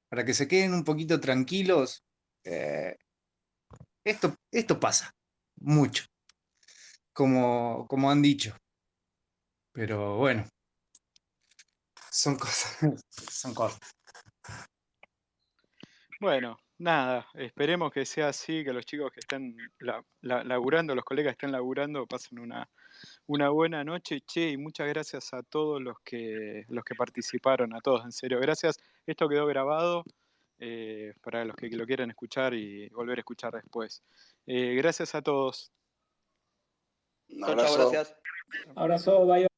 Speaker 7: para que se queden un poquito tranquilos, eh, esto pasa mucho, como han dicho, pero bueno, son cosas, son cosas.
Speaker 2: Bueno, nada, esperemos que sea así, que los chicos que están laburando, los colegas que están laburando, pasen una buena noche. Che, y muchas gracias a todos los que participaron, a todos, en serio, gracias. Esto quedó grabado para los que lo quieran escuchar y volver a escuchar después. Gracias a todos.
Speaker 3: Un
Speaker 1: Chau, chau,
Speaker 3: abrazo.
Speaker 1: gracias.
Speaker 4: Abrazo, bye.